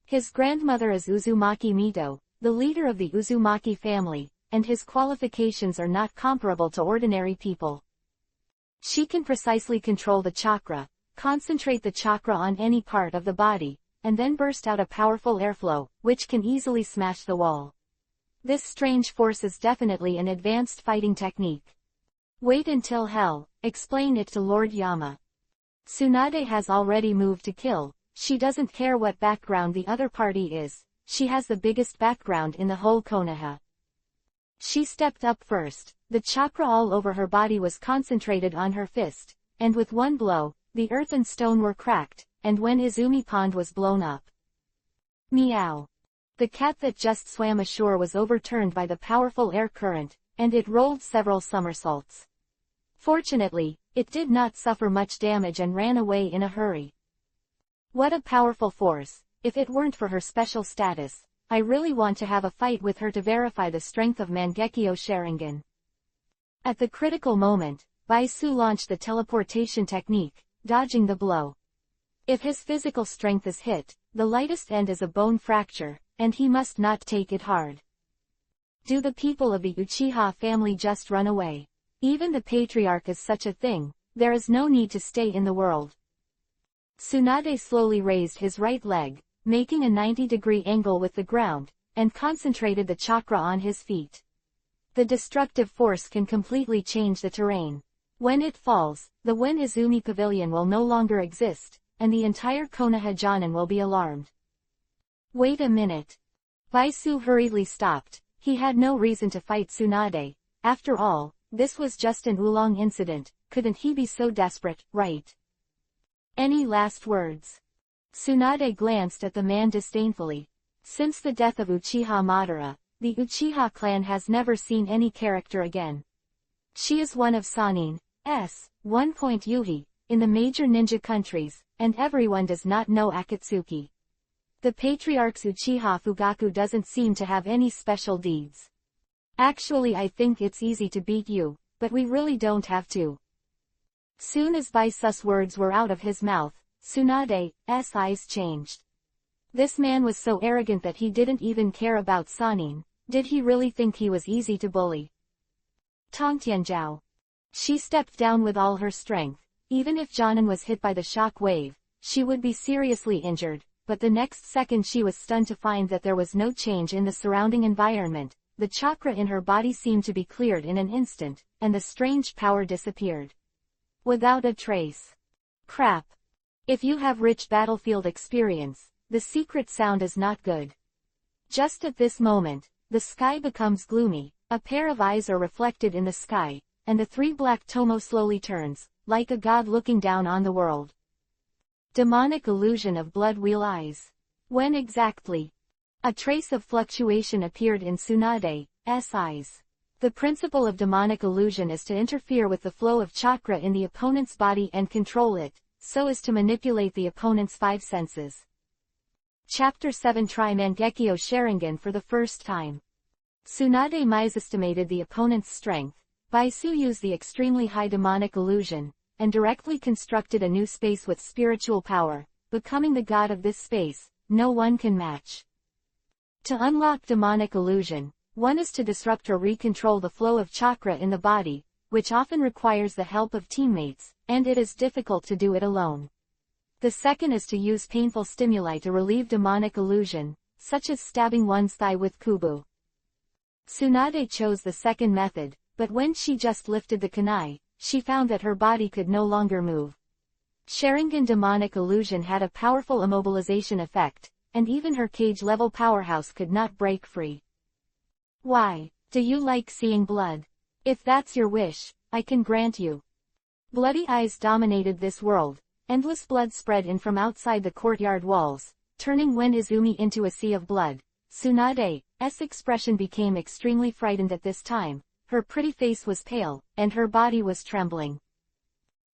His grandmother is Uzumaki Mito, the leader of the Uzumaki family, and his qualifications are not comparable to ordinary people. She can precisely control the chakra, concentrate the chakra on any part of the body, and then burst out a powerful airflow, which can easily smash the wall. This strange force is definitely an advanced fighting technique. Wait until hell, explain it to Lord Yama. Tsunade has already moved to kill. She doesn't care what background the other party is, she has the biggest background in the whole Konoha. She stepped up first, the chakra all over her body was concentrated on her fist, and with one blow, the earth and stone were cracked, and when Izumi Pond was blown up. Meow. The cat that just swam ashore was overturned by the powerful air current, and it rolled several somersaults. Fortunately, it did not suffer much damage and ran away in a hurry. What a powerful force. If it weren't for her special status, I really want to have a fight with her to verify the strength of Mangekyo Sharingan. At the critical moment, Baisu launched the teleportation technique, dodging the blow. If his physical strength is hit, the lightest end is a bone fracture, and he must not take it hard. Do the people of the Uchiha family just run away? Even the patriarch is such a thing, there is no need to stay in the world. Tsunade slowly raised his right leg, making a 90-degree angle with the ground, and concentrated the chakra on his feet. The destructive force can completely change the terrain. When it falls, the Wen Izumi Pavilion will no longer exist, and the entire Konoha Jonin will be alarmed. Wait a minute. Baisu hurriedly stopped. He had no reason to fight Tsunade. After all, this was just an oolong incident, couldn't he be so desperate, right? Any last words? Tsunade glanced at the man disdainfully. Since the death of Uchiha Madara, the Uchiha clan has never seen any character again. She is one of Sanin's 1. Yuhi, in the major ninja countries, and everyone does not know Akatsuki. The patriarch's Uchiha Fugaku doesn't seem to have any special deeds. Actually, I think it's easy to beat you, but we really don't have to. Soon as Baisu's words were out of his mouth, Tsunade's eyes changed. This man was so arrogant that he didn't even care about Sanin. Did he really think he was easy to bully? Tongtianjiao. She stepped down with all her strength. Even if Jonin was hit by the shock wave, she would be seriously injured, but the next second she was stunned to find that there was no change in the surrounding environment. The chakra in her body seemed to be cleared in an instant, and the strange power disappeared. Without a trace. Crap. If you have rich battlefield experience, the secret sound is not good. Just at this moment, the sky becomes gloomy, a pair of eyes are reflected in the sky, and the three black tomo slowly turns, like a god looking down on the world. Demonic illusion of blood wheel eyes. When exactly? A trace of fluctuation appeared in Tsunade's eyes. The principle of demonic illusion is to interfere with the flow of chakra in the opponent's body and control it, so as to manipulate the opponent's five senses. Chapter 7 Try Mangekyo Sharingan for the first time. Tsunade misestimated the opponent's strength. Baisu used the extremely high demonic illusion, and directly constructed a new space with spiritual power, becoming the god of this space. No one can match. To unlock demonic illusion, one is to disrupt or recontrol the flow of chakra in the body, which often requires the help of teammates, and it is difficult to do it alone. The second is to use painful stimuli to relieve demonic illusion, such as stabbing one's thigh with Kobo. Tsunade chose the second method, but when she just lifted the kunai, she found that her body could no longer move. Sharingan demonic illusion had a powerful immobilization effect, and even her cage-level powerhouse could not break free. Why? Do you like seeing blood? If that's your wish, I can grant you. Bloody eyes dominated this world, endless blood spread in from outside the courtyard walls, turning Wen Izumi into a sea of blood. Tsunade's expression became extremely frightened at this time, her pretty face was pale, and her body was trembling.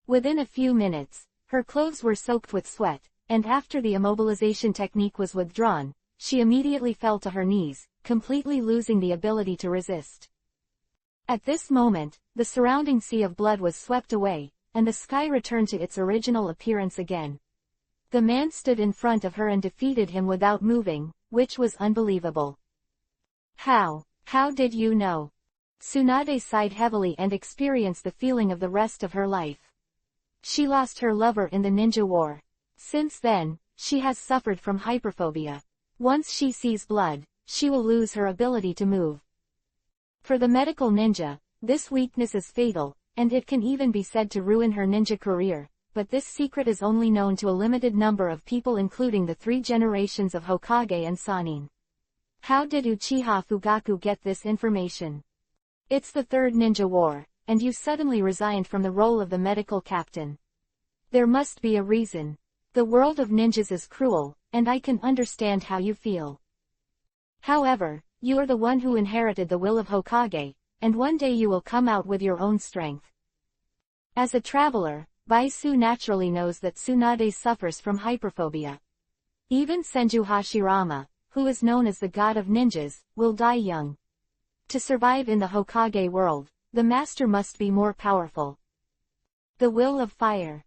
Within a few minutes, her clothes were soaked with sweat, and after the immobilization technique was withdrawn, she immediately fell to her knees, completely losing the ability to resist. At this moment, the surrounding sea of blood was swept away, and the sky returned to its original appearance again. The man stood in front of her and defeated him without moving, which was unbelievable. How did you know? Tsunade sighed heavily and experienced the feeling of the rest of her life. She lost her lover in the ninja war. Since then, she has suffered from hyperphobia. Once she sees blood, she will lose her ability to move. For the medical ninja, this weakness is fatal, and it can even be said to ruin her ninja career, but this secret is only known to a limited number of people including the 3 generations of Hokage and sanin. How did Uchiha Fugaku get this information? It's the Third Ninja War, and you suddenly resigned from the role of the medical captain. There must be a reason. The world of ninjas is cruel, and I can understand how you feel. However, you are the one who inherited the will of Hokage, and one day you will come out with your own strength. As a traveler, Baisu naturally knows that Tsunade suffers from hyperphobia. Even Senju Hashirama, who is known as the god of ninjas, will die young. To survive in the Hokage world, the master must be more powerful. The will of fire.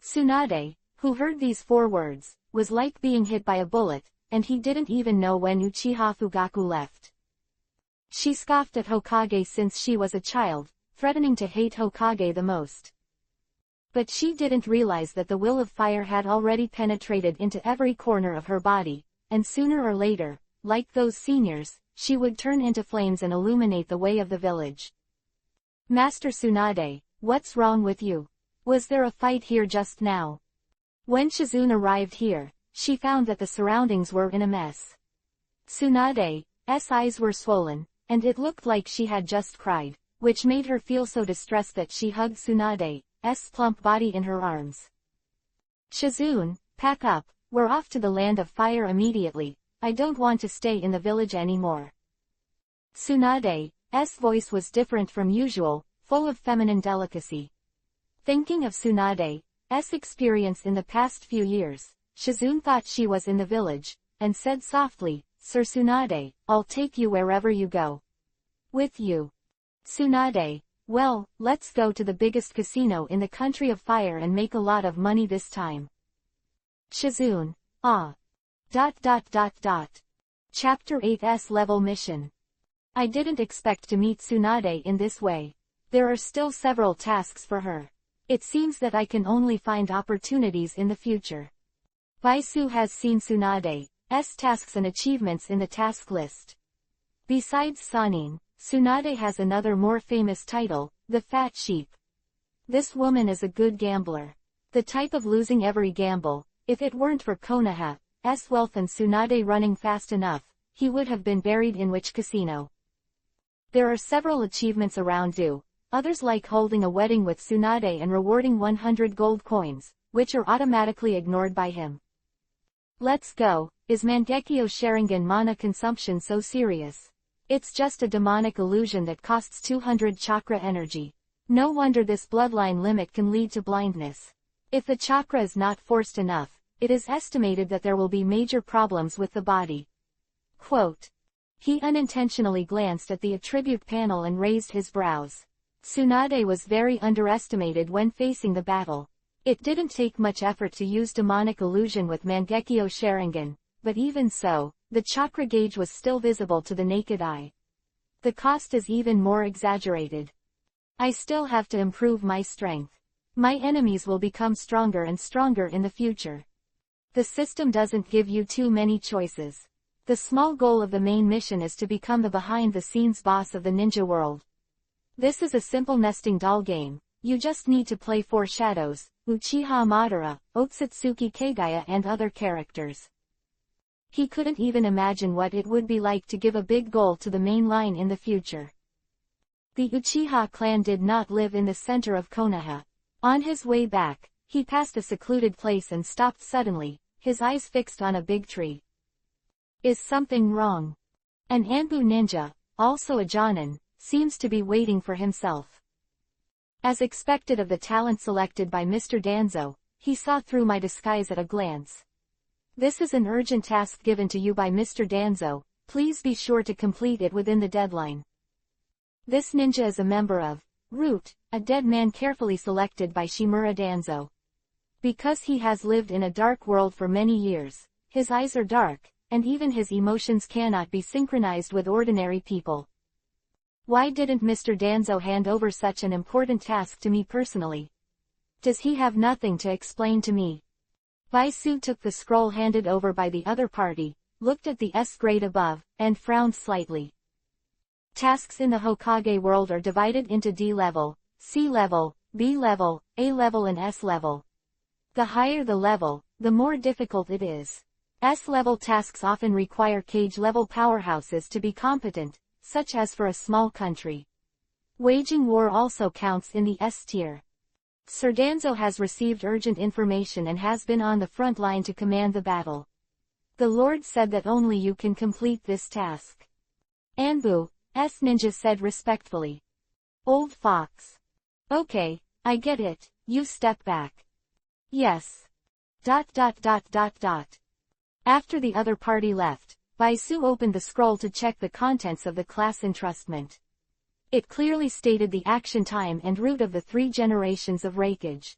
Tsunade, who heard these 4 words, was like being hit by a bullet, and he didn't even know when Uchiha Fugaku left. She scoffed at Hokage since she was a child, threatening to hate Hokage the most. But she didn't realize that the will of fire had already penetrated into every corner of her body, and sooner or later, like those seniors, she would turn into flames and illuminate the way of the village. Master Tsunade, what's wrong with you? Was there a fight here just now? When Shizune arrived here, she found that the surroundings were in a mess. Tsunade's eyes were swollen, and it looked like she had just cried, which made her feel so distressed that she hugged Tsunade's plump body in her arms. Shizune, pack up, we're off to the land of fire immediately, I don't want to stay in the village anymore. Tsunade's voice was different from usual, full of feminine delicacy. Thinking of Tsunade's experience in the past few years, Shizune thought she was in the village, and said softly, Sir Tsunade, I'll take you wherever you go. With you. Tsunade, well, let's go to the biggest casino in the country of fire and make a lot of money this time. Shizune, ah. Chapter 8's level mission. I didn't expect to meet Tsunade in this way. There are still several tasks for her. It seems that I can only find opportunities in the future. Baisu has seen Tsunade's tasks and achievements in the task list. Besides sanin, Tsunade has another more famous title, the Fat Sheep. This woman is a good gambler. The type of losing every gamble. If it weren't for Konoha's wealth and Tsunade running fast enough, he would have been buried in which casino. There are several achievements around due, others like holding a wedding with Tsunade and rewarding 100 gold coins, which are automatically ignored by him. Let's go. Is Mangekyo Sharingan mana consumption so serious? It's just a demonic illusion that costs 200 chakra energy. No wonder this bloodline limit can lead to blindness. If the chakra is not forced enough, it is estimated that there will be major problems with the body. Quote. He unintentionally glanced at the attribute panel and raised his brows. Tsunade was very underestimated when facing the battle. It didn't take much effort to use demonic illusion with Mangekyo Sharingan, but even so, the chakra gauge was still visible to the naked eye. The cost is even more exaggerated. I still have to improve my strength. My enemies will become stronger and stronger in the future. The system doesn't give you too many choices. The small goal of the main mission is to become the behind-the-scenes boss of the ninja world. This is a simple nesting doll game. You just need to play 4 shadows, Uchiha Madara, Otsutsuki Kagaya and other characters. He couldn't even imagine what it would be like to give a big goal to the main line in the future. The Uchiha clan did not live in the center of Konoha. On his way back, he passed a secluded place and stopped suddenly, his eyes fixed on a big tree. Is something wrong? An Anbu ninja, also a Jonin, seems to be waiting for himself. As expected of the talent selected by Mr. Danzo, he saw through my disguise at a glance. This is an urgent task given to you by Mr. Danzo, please be sure to complete it within the deadline. This ninja is a member of Root, a dead man carefully selected by Shimura Danzo. Because he has lived in a dark world for many years, his eyes are dark, and even his emotions cannot be synchronized with ordinary people. Why didn't Mr. Danzo hand over such an important task to me personally? Does he have nothing to explain to me? Baisu took the scroll handed over by the other party, looked at the S grade above, and frowned slightly. Tasks in the Hokage world are divided into D level, C level, B level, A level and S level. The higher the level, the more difficult it is. S-level tasks often require cage-level powerhouses to be competent, such as for a small country. Waging war also counts in the S tier. Sir Danzo has received urgent information and has been on the front line to command the battle. The Lord said that only you can complete this task. Anbu, S ninja said respectfully. Old fox. Okay, I get it, you step back. Yes. After the other party left, Baisu opened the scroll to check the contents of the class entrustment. It clearly stated the action time and route of the 3 generations of Raikage.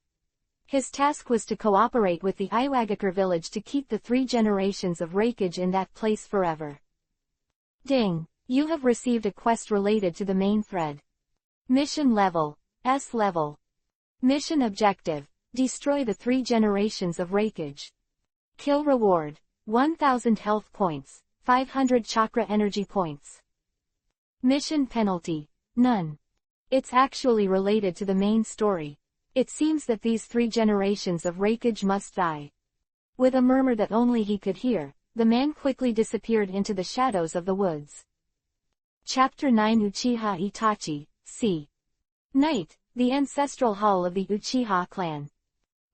His task was to cooperate with the Iwagakure village to keep the 3 generations of Raikage in that place forever. Ding! You have received a quest related to the main thread. Mission level, S level. Mission objective, destroy the 3 generations of Raikage. Kill reward, 1000 health points, 500 chakra energy points. Mission penalty, none. It's actually related to the main story. It seems that these 3 generations of Raikage must die. With a murmur that only he could hear, the man quickly disappeared into the shadows of the woods. Chapter 9 Uchiha Itachi, c. Night, the ancestral hall of the Uchiha clan.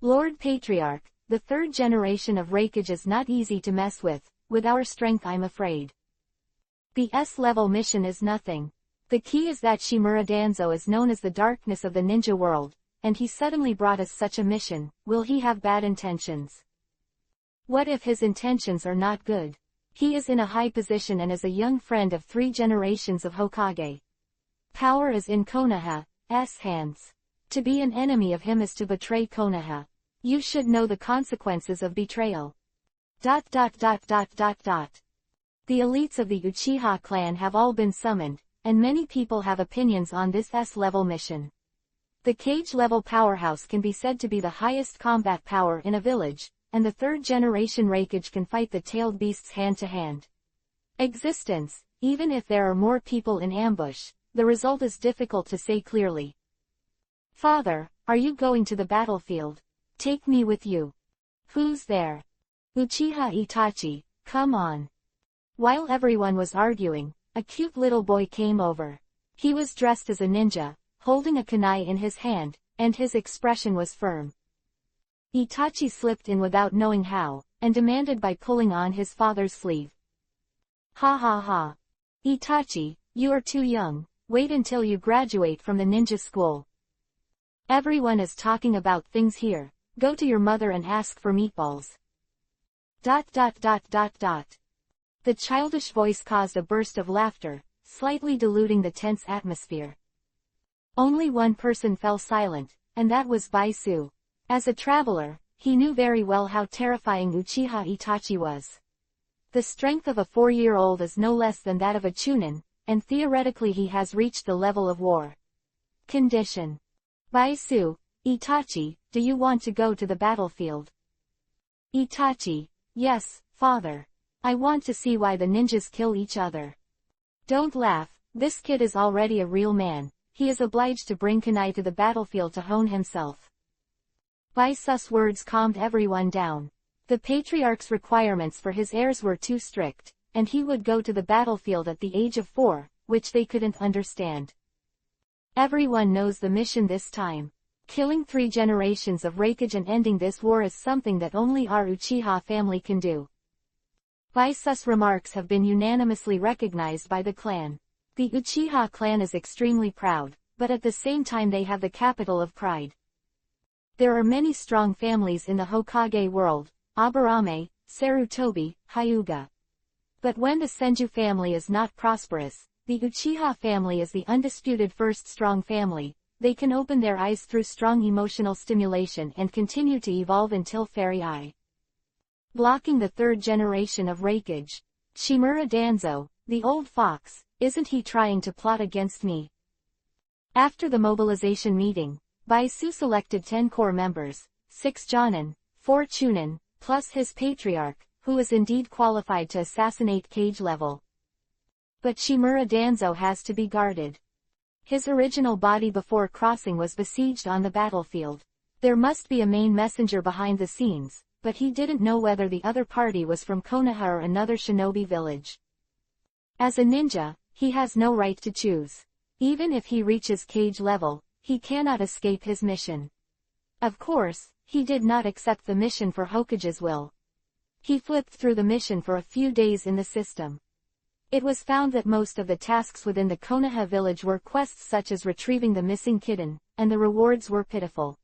Lord Patriarch, the 3rd generation of Raikage is not easy to mess with our strength I'm afraid. The S-level mission is nothing. The key is that Shimura Danzo is known as the darkness of the ninja world, and he suddenly brought us such a mission. Will he have bad intentions? What if his intentions are not good? He is in a high position and is a young friend of 3 generations of Hokage. Power is in Konoha's hands. To be an enemy of him is to betray Konoha. You should know the consequences of betrayal. The elites of the Uchiha clan have all been summoned, and many people have opinions on this S-level mission. The cage-level powerhouse can be said to be the highest combat power in a village, and the 3rd generation Raikage can fight the tailed beasts hand-to-hand. Existence, even if there are more people in ambush, the result is difficult to say clearly. Father, are you going to the battlefield? Take me with you. Who's there? Uchiha Itachi, come on. While everyone was arguing, a cute little boy came over. He was dressed as a ninja, holding a kunai in his hand, and his expression was firm. Itachi slipped in without knowing how, and demanded by pulling on his father's sleeve. Ha ha ha. Itachi, you are too young, wait until you graduate from the ninja school. Everyone is talking about things here, go to your mother and ask for meatballs. The childish voice caused a burst of laughter, slightly diluting the tense atmosphere. Only one person fell silent, and that was Baisu. As a traveler, he knew very well how terrifying Uchiha Itachi was. The strength of a 4-year-old is no less than that of a Chunin, and theoretically he has reached the level of war. Condition. Baisu, Itachi, do you want to go to the battlefield? Itachi, yes, father. I want to see why the ninjas kill each other. Don't laugh, this kid is already a real man. He is obliged to bring kunai to the battlefield to hone himself. Baisu's words calmed everyone down. The patriarch's requirements for his heirs were too strict, and he would go to the battlefield at the age of 4, which they couldn't understand. Everyone knows the mission this time. Killing 3 generations of Raikage and ending this war is something that only our Uchiha family can do. Baisu's remarks have been unanimously recognized by the clan. The Uchiha clan is extremely proud, but at the same time they have the capital of pride. There are many strong families in the Hokage world, Aburame, Sarutobi, Hyuga. But when the Senju family is not prosperous, the Uchiha family is the undisputed first strong family. They can open their eyes through strong emotional stimulation and continue to evolve until Fairy Eye. Blocking the 3rd generation of Raikage. Shimura Danzo, the old fox, isn't he trying to plot against me? After the mobilization meeting, Baisu selected 10 core members, 6 Jonin, 4 Chunin, plus his patriarch, who is indeed qualified to assassinate Cage level. But Shimura Danzo has to be guarded. His original body before crossing was besieged on the battlefield. There must be a main messenger behind the scenes, but he didn't know whether the other party was from Konoha or another shinobi village. As a ninja, he has no right to choose. Even if he reaches Cage level, he cannot escape his mission. Of course, he did not accept the mission for Hokage's will. He flipped through the mission for a few days in the system. It was found that most of the tasks within the Konoha village were quests such as retrieving the missing kitten, and the rewards were pitiful.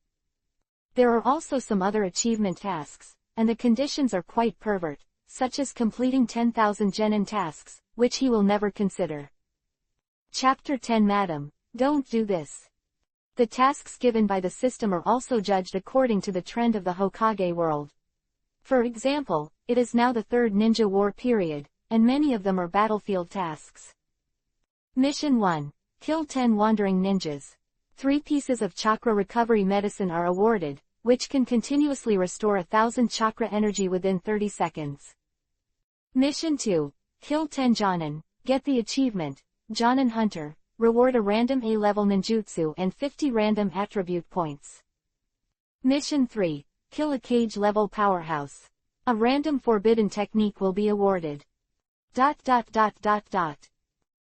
There are also some other achievement tasks, and the conditions are quite pervert, such as completing 10,000 genin tasks, which he will never consider. Chapter 10 Madam, don't do this. The tasks given by the system are also judged according to the trend of the Hokage world. For example, it is now the 3rd ninja war period, and many of them are battlefield tasks. Mission 1. Kill 10 wandering ninjas. 3 pieces of chakra recovery medicine are awarded, which can continuously restore 1,000 chakra energy within 30 seconds. Mission 2. Kill 10 Jonin, get the achievement, Jonin Hunter, reward a random A-level ninjutsu and 50 random attribute points. Mission 3. Kill a Cage-level powerhouse. A random forbidden technique will be awarded.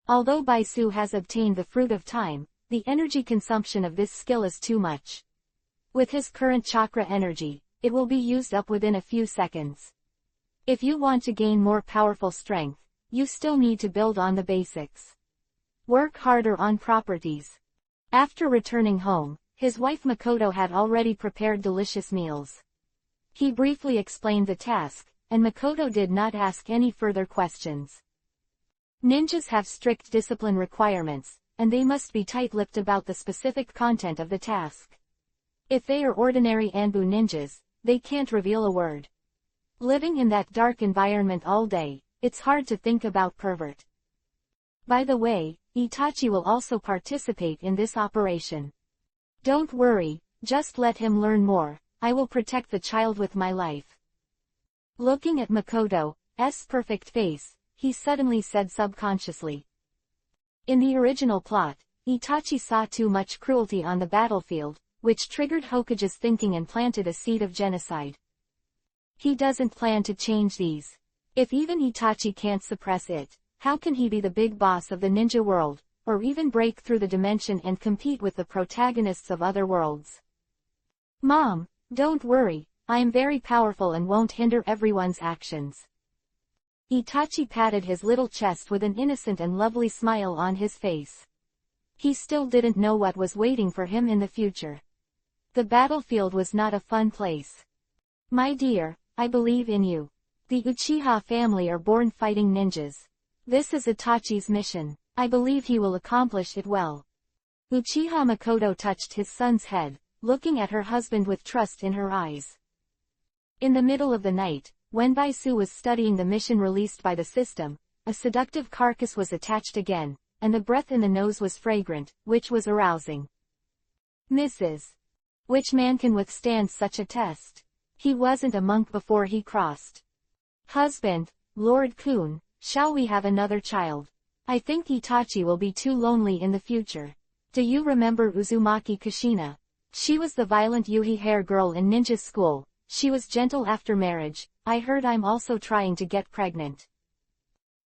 Although Baisu has obtained the Fruit of Time, the energy consumption of this skill is too much. With his current chakra energy, it will be used up within a few seconds. If you want to gain more powerful strength, you still need to build on the basics. Work harder on properties. After returning home, his wife Makoto had already prepared delicious meals. He briefly explained the task, and Makoto did not ask any further questions. Ninjas have strict discipline requirements, and they must be tight-lipped about the specific content of the task. If they are ordinary Anbu ninjas, they can't reveal a word. Living in that dark environment all day, it's hard to think about pervert. By the way, Itachi will also participate in this operation. Don't worry, just let him learn more, I will protect the child with my life. Looking at Makoto's perfect face, he suddenly said subconsciously. In the original plot, Itachi saw too much cruelty on the battlefield, which triggered Hokage's thinking and planted a seed of genocide. He doesn't plan to change these. If even Itachi can't suppress it, how can he be the big boss of the ninja world, or even break through the dimension and compete with the protagonists of other worlds? Mom, don't worry, I am very powerful and won't hinder everyone's actions. Itachi patted his little chest with an innocent and lovely smile on his face. He still didn't know what was waiting for him in the future. The battlefield was not a fun place. My dear, I believe in you. The Uchiha family are born fighting ninjas. This is Itachi's mission. I believe he will accomplish it well. Uchiha Makoto touched his son's head, looking at her husband with trust in her eyes. In the middle of the night, when Baisu was studying the mission released by the system, a seductive carcass was attached again, and the breath in the nose was fragrant, which was arousing. Mrs. Which man can withstand such a test? He wasn't a monk before he crossed. Husband, Lord Kun, shall we have another child? I think Itachi will be too lonely in the future. Do you remember Uzumaki Kushina? She was the violent Yuhi hair girl in ninja school. She was gentle after marriage. I heard I'm also trying to get pregnant.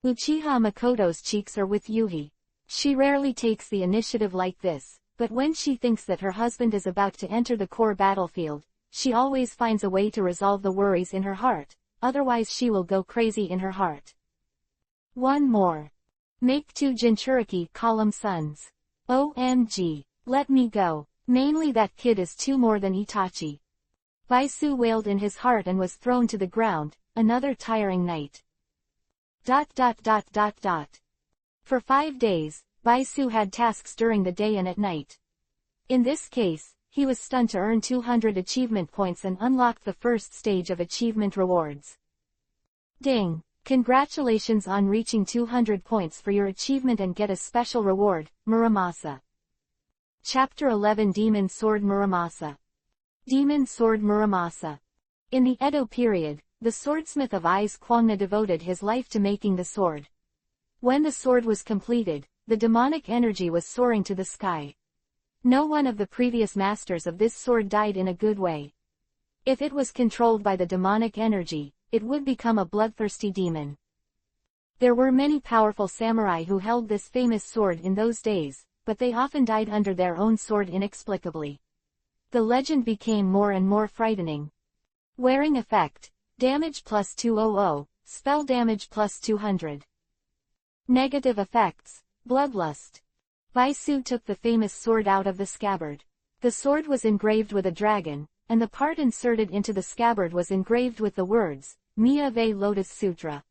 Uchiha Makoto's cheeks are with Yuhi. She rarely takes the initiative like this, but when she thinks that her husband is about to enter the core battlefield, she always finds a way to resolve the worries in her heart, otherwise she will go crazy in her heart. One more. Make 2 Jinchuriki column sons. OMG. Let me go. Mainly that kid is 2 more than Itachi. Baisu wailed in his heart and was thrown to the ground, another tiring night. For 5 days, Baisu had tasks during the day and at night. In this case, he was stunned to earn 200 achievement points and unlocked the first stage of achievement rewards. Ding! Congratulations on reaching 200 points for your achievement and get a special reward, muramasa. Chapter 11 Demon Sword Muramasa. Demon Sword Muramasa. In the Edo period, the swordsmith of Ise Kwangna devoted his life to making the sword. When the sword was completed, the demonic energy was soaring to the sky. No one of the previous masters of this sword died in a good way. If it was controlled by the demonic energy, it would become a bloodthirsty demon. There were many powerful samurai who held this famous sword in those days, but they often died under their own sword inexplicably. The legend became more and more frightening. Wearing effect. Damage plus 200, spell damage plus 200. Negative effects. Bloodlust. Baisu took the famous sword out of the scabbard. The sword was engraved with a dragon, and the part inserted into the scabbard was engraved with the words, Miya Ve Lotus Sutra.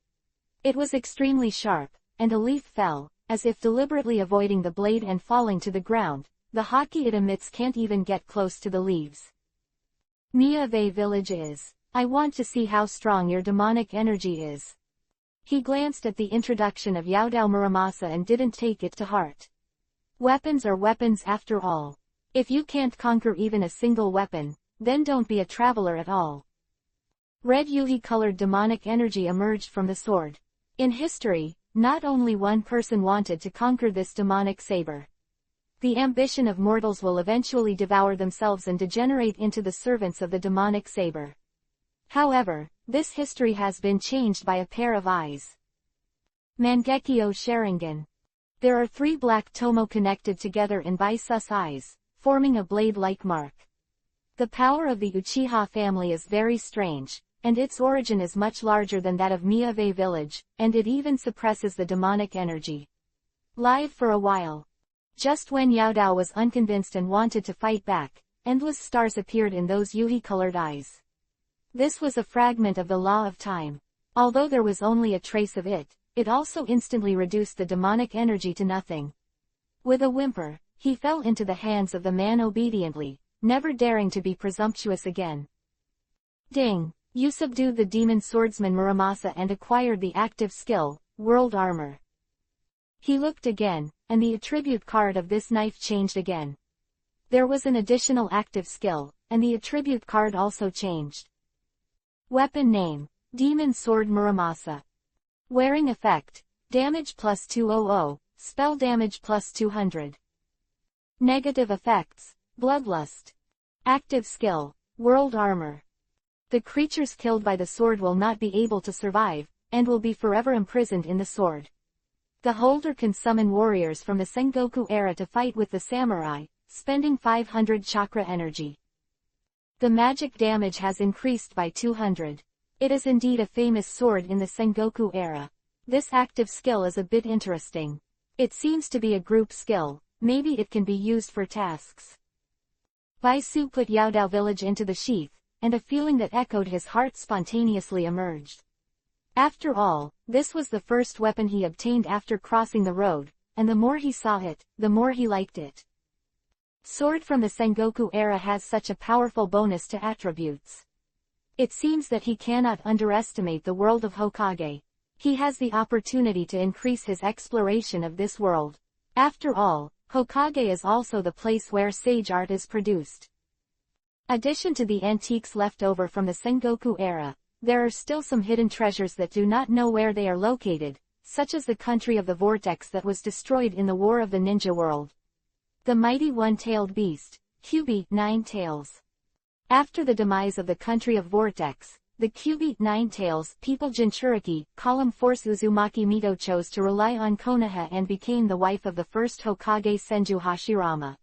It was extremely sharp, and a leaf fell, as if deliberately avoiding the blade and falling to the ground. The haki it emits can't even get close to the leaves. Miya Ve village is. I want to see how strong your demonic energy is. He glanced at the introduction of Yaodao Muramasa and didn't take it to heart. Weapons are weapons after all. If you can't conquer even a single weapon, then don't be a traveler at all. Red Yuhi-colored demonic energy emerged from the sword. In history, not only one person wanted to conquer this demonic saber. The ambition of mortals will eventually devour themselves and degenerate into the servants of the demonic saber. However, this history has been changed by a pair of eyes. Mangekyo Sharingan. There are 3 black tomo connected together in Baisu's eyes, forming a blade-like mark. The power of the Uchiha family is very strange, and its origin is much larger than that of Miyave village, and it even suppresses the demonic energy. Live for a while. Just when Yaodao was unconvinced and wanted to fight back, endless stars appeared in those Yuhi-colored eyes. This was a fragment of the law of time. Although there was only a trace of it, it also instantly reduced the demonic energy to nothing. With a whimper, he fell into the hands of the man obediently, never daring to be presumptuous again. Ding! You subdued the demon swordsman Muramasa and acquired the active skill, World Armor. He looked again, and the attribute card of this knife changed again. There was an additional active skill, and the attribute card also changed. Weapon name, Demon Sword Muramasa. Wearing effect, damage plus 200, spell damage plus 200. Negative effects, Bloodlust. Active skill, World Armor. The creatures killed by the sword will not be able to survive, and will be forever imprisoned in the sword. The holder can summon warriors from the Sengoku era to fight with the samurai, spending 500 chakra energy. The magic damage has increased by 200. It is indeed a famous sword in the Sengoku era. This active skill is a bit interesting. It seems to be a group skill, maybe it can be used for tasks. Baisu put Yaodao village into the sheath, and a feeling that echoed his heart spontaneously emerged. After all, this was the first weapon he obtained after crossing the road, and the more he saw it, the more he liked it. Sword from the Sengoku era has such a powerful bonus to attributes. It seems that he cannot underestimate the world of Hokage. He has the opportunity to increase his exploration of this world. After all, Hokage is also the place where sage art is produced. Addition to the antiques left over from the Sengoku era, there are still some hidden treasures that do not know where they are located, such as the country of the vortex that was destroyed in the War of the Ninja World. The mighty one-tailed beast, EPUB, 9 tails. After the demise of the country of vortex, the EPUB, 9 tails people Jinchuriki, column force Uzumaki Mito chose to rely on Konoha and became the wife of the first Hokage Senju Hashirama.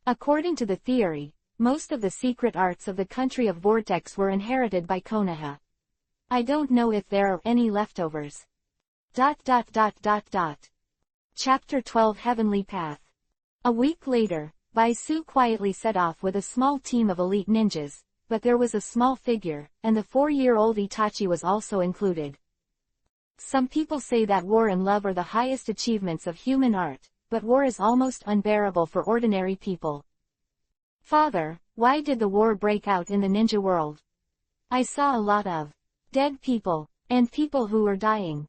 According to the theory, most of the secret arts of the country of vortex were inherited by Konoha. I don't know if there are any leftovers. Chapter 12 Heavenly Path. A week later, Baisu quietly set off with a small team of elite ninjas, but there was a small figure, and the 4-year-old Itachi was also included. Some people say that war and love are the highest achievements of human art, but war is almost unbearable for ordinary people. Father, why did the war break out in the ninja world? I saw a lot of dead people, and people who were dying.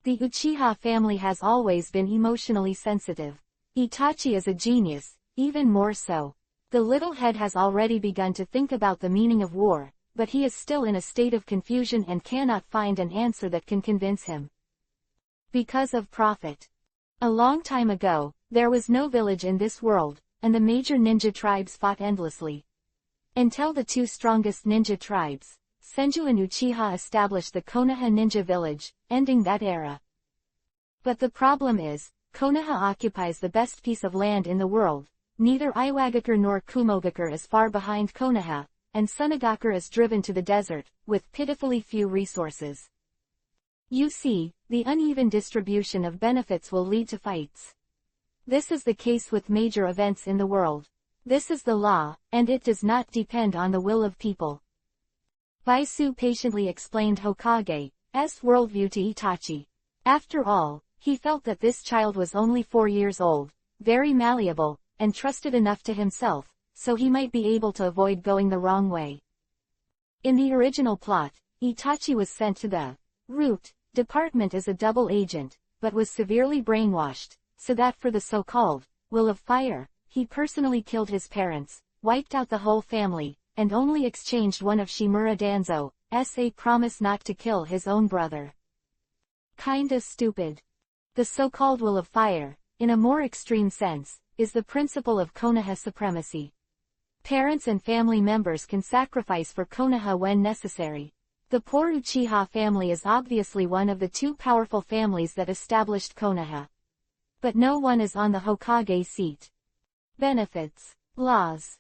The Uchiha family has always been emotionally sensitive. Itachi is a genius, even more so. The little head has already begun to think about the meaning of war, but he is still in a state of confusion and cannot find an answer that can convince him. Because of profit. A long time ago, there was no village in this world, and the major ninja tribes fought endlessly. Until the 2 strongest ninja tribes, Senju and Uchiha, established the Konoha ninja village, ending that era. But the problem is, Konoha occupies the best piece of land in the world. Neither Iwagakure nor Kumogakure is far behind Konoha, and Sunagakure is driven to the desert, with pitifully few resources. You see, the uneven distribution of benefits will lead to fights. This is the case with major events in the world. This is the law, and it does not depend on the will of people. Baisu patiently explained Hokage's worldview to Itachi. After all, he felt that this child was only 4 years old, very malleable, and trusted enough to himself, so he might be able to avoid going the wrong way. In the original plot, Itachi was sent to the root department as a double agent, but was severely brainwashed, so that for the so-called will of fire, he personally killed his parents, wiped out the whole family, and only exchanged one of Shimura Danzo's promise not to kill his own brother. Kinda stupid. The so-called will of fire, in a more extreme sense, is the principle of Konoha supremacy. Parents and family members can sacrifice for Konoha when necessary. The poor Uchiha family is obviously one of the 2 powerful families that established Konoha. But no one is on the Hokage seat. Benefits. Laws.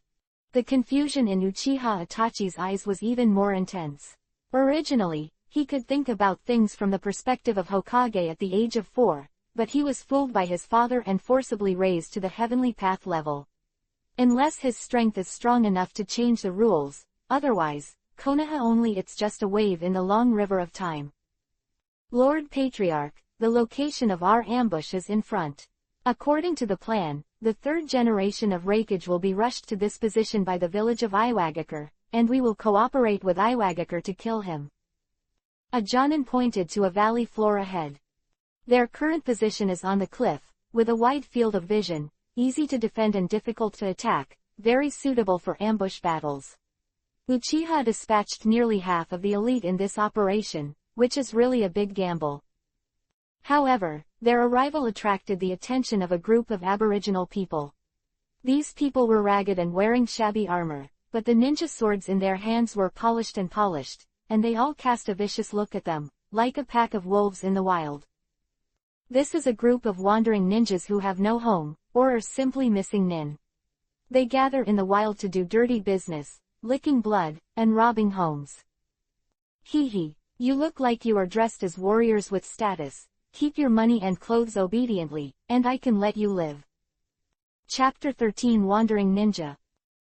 The confusion in Uchiha Itachi's eyes was even more intense. Originally, he could think about things from the perspective of Hokage at the age of 4, but he was fooled by his father and forcibly raised to the heavenly path level. Unless his strength is strong enough to change the rules, otherwise, Konoha only it's just a wave in the long river of time. Lord Patriarch, the location of our ambush is in front. According to the plan, the 3rd generation of Raikage will be rushed to this position by the village of Iwagakure, and we will cooperate with Iwagakure to kill him. A Jonin pointed to a valley floor ahead. Their current position is on the cliff, with a wide field of vision, easy to defend and difficult to attack, very suitable for ambush battles. Uchiha dispatched nearly half of the elite in this operation, which is really a big gamble. However, their arrival attracted the attention of a group of aboriginal people. These people were ragged and wearing shabby armor, but the ninja swords in their hands were polished, and they all cast a vicious look at them, like a pack of wolves in the wild. This is a group of wandering ninjas who have no home, or are simply missing nin. They gather in the wild to do dirty business, licking blood, and robbing homes. Hee, you look like you are dressed as warriors with status. Keep your money and clothes obediently, and I can let you live. Chapter 13 Wandering Ninja.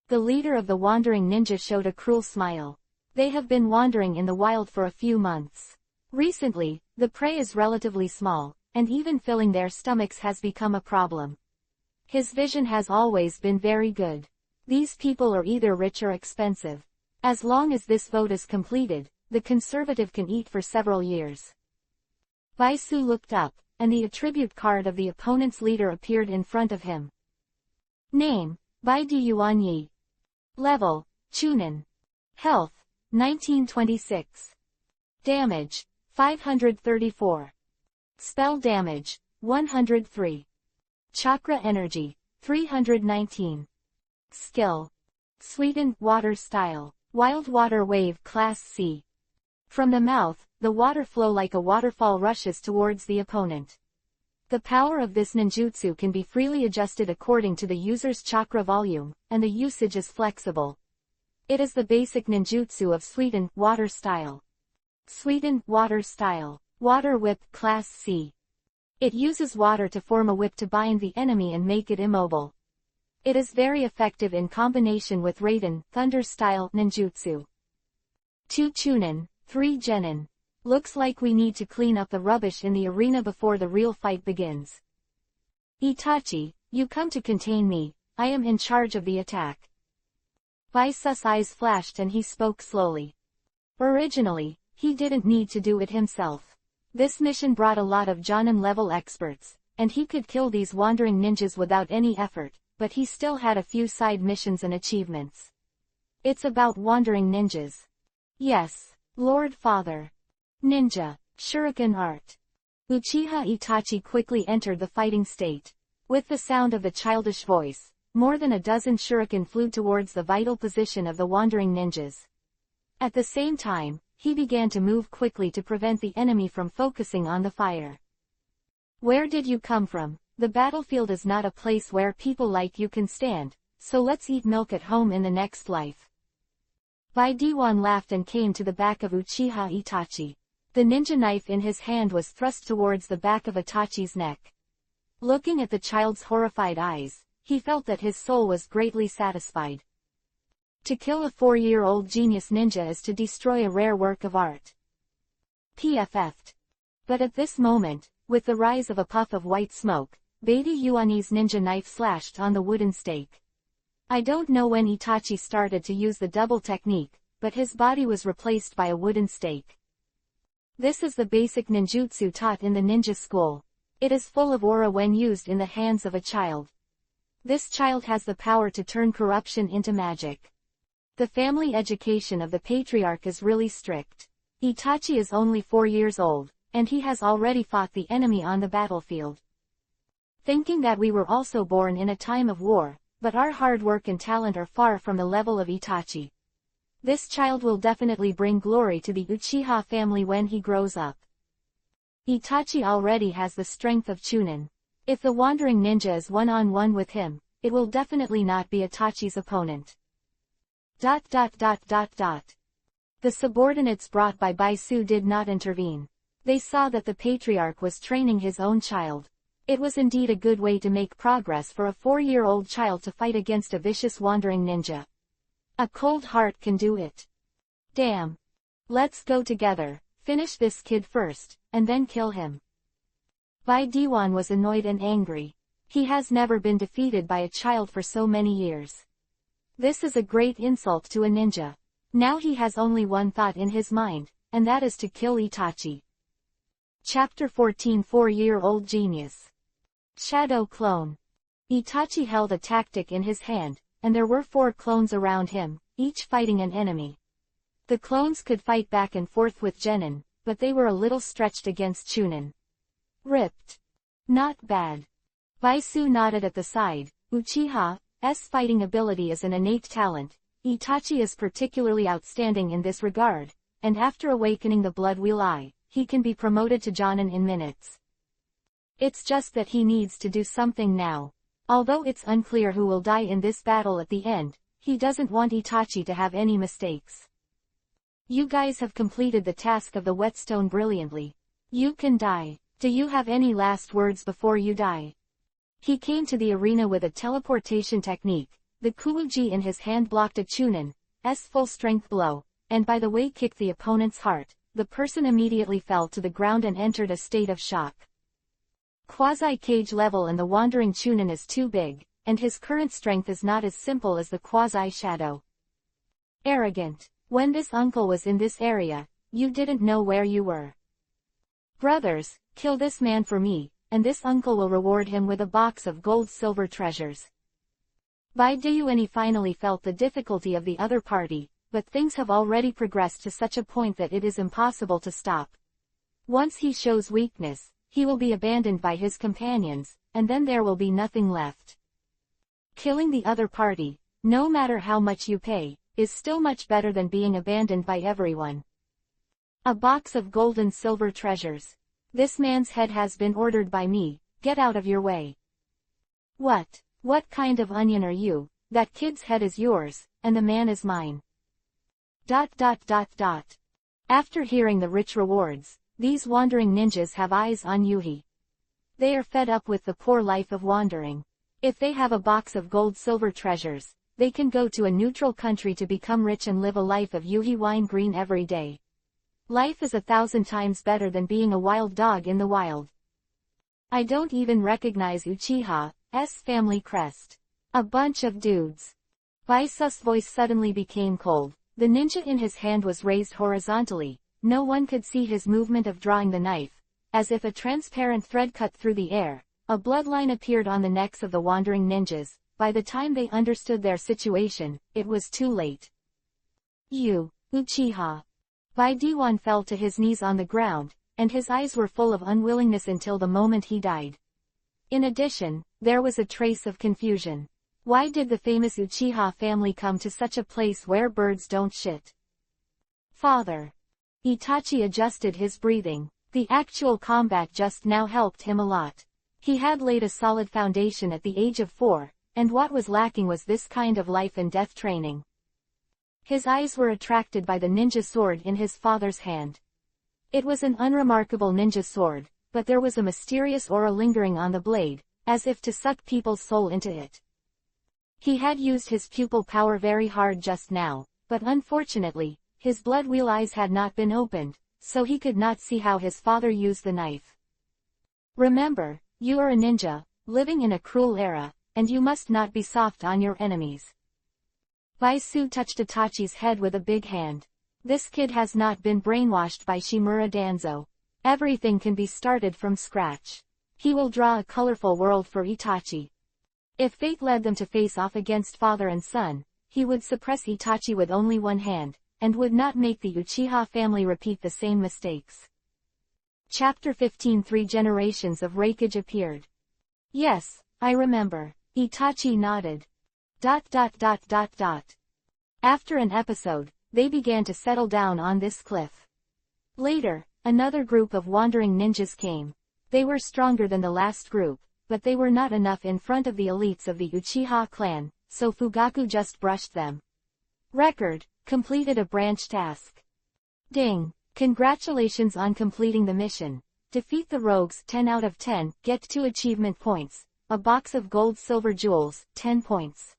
The leader of the wandering ninja showed a cruel smile. They have been wandering in the wild for a few months. Recently, the prey is relatively small, and even filling their stomachs has become a problem. His vision has always been very good. These people are either rich or expensive. As long as this vote is completed, the conservative can eat for several years. Baisu looked up, and the attribute card of the opponent's leader appeared in front of him. Name, Bai Di Yuan Yi. Level, Chunin. Health, 1926. Damage, 534. Spell damage, 103. Chakra energy, 319. Skill. Sweetened water style. Wild water wave class C. From the mouth, the water flow like a waterfall rushes towards the opponent. The power of this ninjutsu can be freely adjusted according to the user's chakra volume, and the usage is flexible. It is the basic ninjutsu of sweetened water style. Sweetened water style. Water whip class C. It uses water to form a whip to bind the enemy and make it immobile. It is very effective in combination with Raiden, thunder style ninjutsu. 2 Chunin, 3 Genin. Looks like we need to clean up the rubbish in the arena before the real fight begins. Itachi, you come to contain me, I am in charge of the attack. Baisu's eyes flashed and he spoke slowly. Originally, he didn't need to do it himself. This mission brought a lot of Jonin-level experts, and he could kill these wandering ninjas without any effort, but he still had a few side missions and achievements. It's about wandering ninjas. Yes, Lord Father. Ninja. Shuriken art. Uchiha Itachi quickly entered the fighting state. With the sound of the childish voice, more than a dozen shuriken flew towards the vital position of the wandering ninjas. At the same time, he began to move quickly to prevent the enemy from focusing on the fire. Where did you come from? The battlefield is not a place where people like you can stand, so let's eat milk at home in the next life. Bai Diwan laughed and came to the back of Uchiha Itachi. The ninja knife in his hand was thrust towards the back of Itachi's neck. Looking at the child's horrified eyes, he felt that his soul was greatly satisfied. To kill a 4-year-old genius ninja is to destroy a rare work of art. PFF'd. But at this moment, with the rise of a puff of white smoke, Bai Yuani's ninja knife slashed on the wooden stake. I don't know when Itachi started to use the double technique, but his body was replaced by a wooden stake. This is the basic ninjutsu taught in the ninja school. It is full of aura when used in the hands of a child. This child has the power to turn corruption into magic. The family education of the patriarch is really strict. Itachi is only 4 years old, and he has already fought the enemy on the battlefield. Thinking that we were also born in a time of war, but our hard work and talent are far from the level of Itachi. This child will definitely bring glory to the Uchiha family when he grows up. Itachi already has the strength of Chunin. If the wandering ninja is one-on-one with him, it will definitely not be Itachi's opponent. The subordinates brought by Baisu did not intervene. They saw that the patriarch was training his own child. It was indeed a good way to make progress for a 4-year-old child to fight against a vicious wandering ninja. A cold heart can do it. Damn. Let's go together, finish this kid first, and then kill him. Bai Diwan was annoyed and angry. He has never been defeated by a child for so many years. This is a great insult to a ninja. Now he has only one thought in his mind, and that is to kill Itachi. Chapter 14 4-Year-Old Genius. Shadow Clone. Itachi held a tactic in his hand, and there were 4 clones around him, each fighting an enemy. The clones could fight back and forth with Genin, but they were a little stretched against Chunin. Ripped. Not bad. Baisu nodded at the side. Uchiha's fighting ability is an innate talent. Itachi is particularly outstanding in this regard, and after awakening the blood wheel eye, he can be promoted to Jonin in minutes. It's just that he needs to do something now. Although it's unclear who will die in this battle at the end, he doesn't want Itachi to have any mistakes. You guys have completed the task of the whetstone brilliantly. You can die. Do you have any last words before you die? He came to the arena with a teleportation technique. The Kuuji in his hand blocked a Chunin's full-strength blow, and by the way kicked the opponent's heart. The person immediately fell to the ground and entered a state of shock. Quasi-cage level and the wandering Chunin is too big, and his current strength is not as simple as the quasi-shadow. Arrogant. When this uncle was in this area, you didn't know where you were. Brothers, kill this man for me, and this uncle will reward him with a box of gold-silver treasures. By Dayuani finally felt the difficulty of the other party, but things have already progressed to such a point that it is impossible to stop. Once he shows weakness, he will be abandoned by his companions, and then there will be nothing left. Killing the other party, no matter how much you pay, is still much better than being abandoned by everyone. A box of gold and silver treasures. This man's head has been ordered by me, get out of your way. What kind of onion are you? That kid's head is yours, and the man is mine. ... After hearing the rich rewards, these wandering ninjas have eyes on Yuhi. They are fed up with the poor life of wandering. If they have a box of gold-silver treasures, they can go to a neutral country to become rich and live a life of Yuhi wine green every day. Life is 1,000 times better than being a wild dog in the wild. I don't even recognize Uchiha's family crest. A bunch of dudes. Baisu's voice suddenly became cold. The ninja in his hand was raised horizontally. No one could see his movement of drawing the knife. As if a transparent thread cut through the air, a bloodline appeared on the necks of the wandering ninjas. By the time they understood their situation, it was too late. You, Uchiha. Baidiwan fell to his knees on the ground, and his eyes were full of unwillingness until the moment he died. In addition, there was a trace of confusion. Why did the famous Uchiha family come to such a place where birds don't shit? Father. Itachi adjusted his breathing. The actual combat just now helped him a lot. He had laid a solid foundation at the age of 4, and what was lacking was this kind of life and death training. His eyes were attracted by the ninja sword in his father's hand. It was an unremarkable ninja sword, but there was a mysterious aura lingering on the blade, as if to suck people's soul into it. He had used his pupil power very hard just now, but unfortunately, his blood wheel eyes had not been opened, so he could not see how his father used the knife. Remember, you are a ninja, living in a cruel era, and you must not be soft on your enemies. Baisu touched Itachi's head with a big hand. This kid has not been brainwashed by Shimura Danzo. Everything can be started from scratch. He will draw a colorful world for Itachi. If fate led them to face off against father and son, he would suppress Itachi with only one hand, and would not make the Uchiha family repeat the same mistakes. Chapter 15 3 generations of Raikage appeared. Yes, I remember. Itachi nodded. ... After an episode, they began to settle down on this cliff. Later, another group of wandering ninjas came. They were stronger than the last group, but they were not enough in front of the elites of the Uchiha clan, so Fugaku just brushed them. Record, completed a branch task. Ding! Congratulations on completing the mission. Defeat the rogues 10 out of 10, get 2 achievement points, a box of gold silver jewels, 10 points.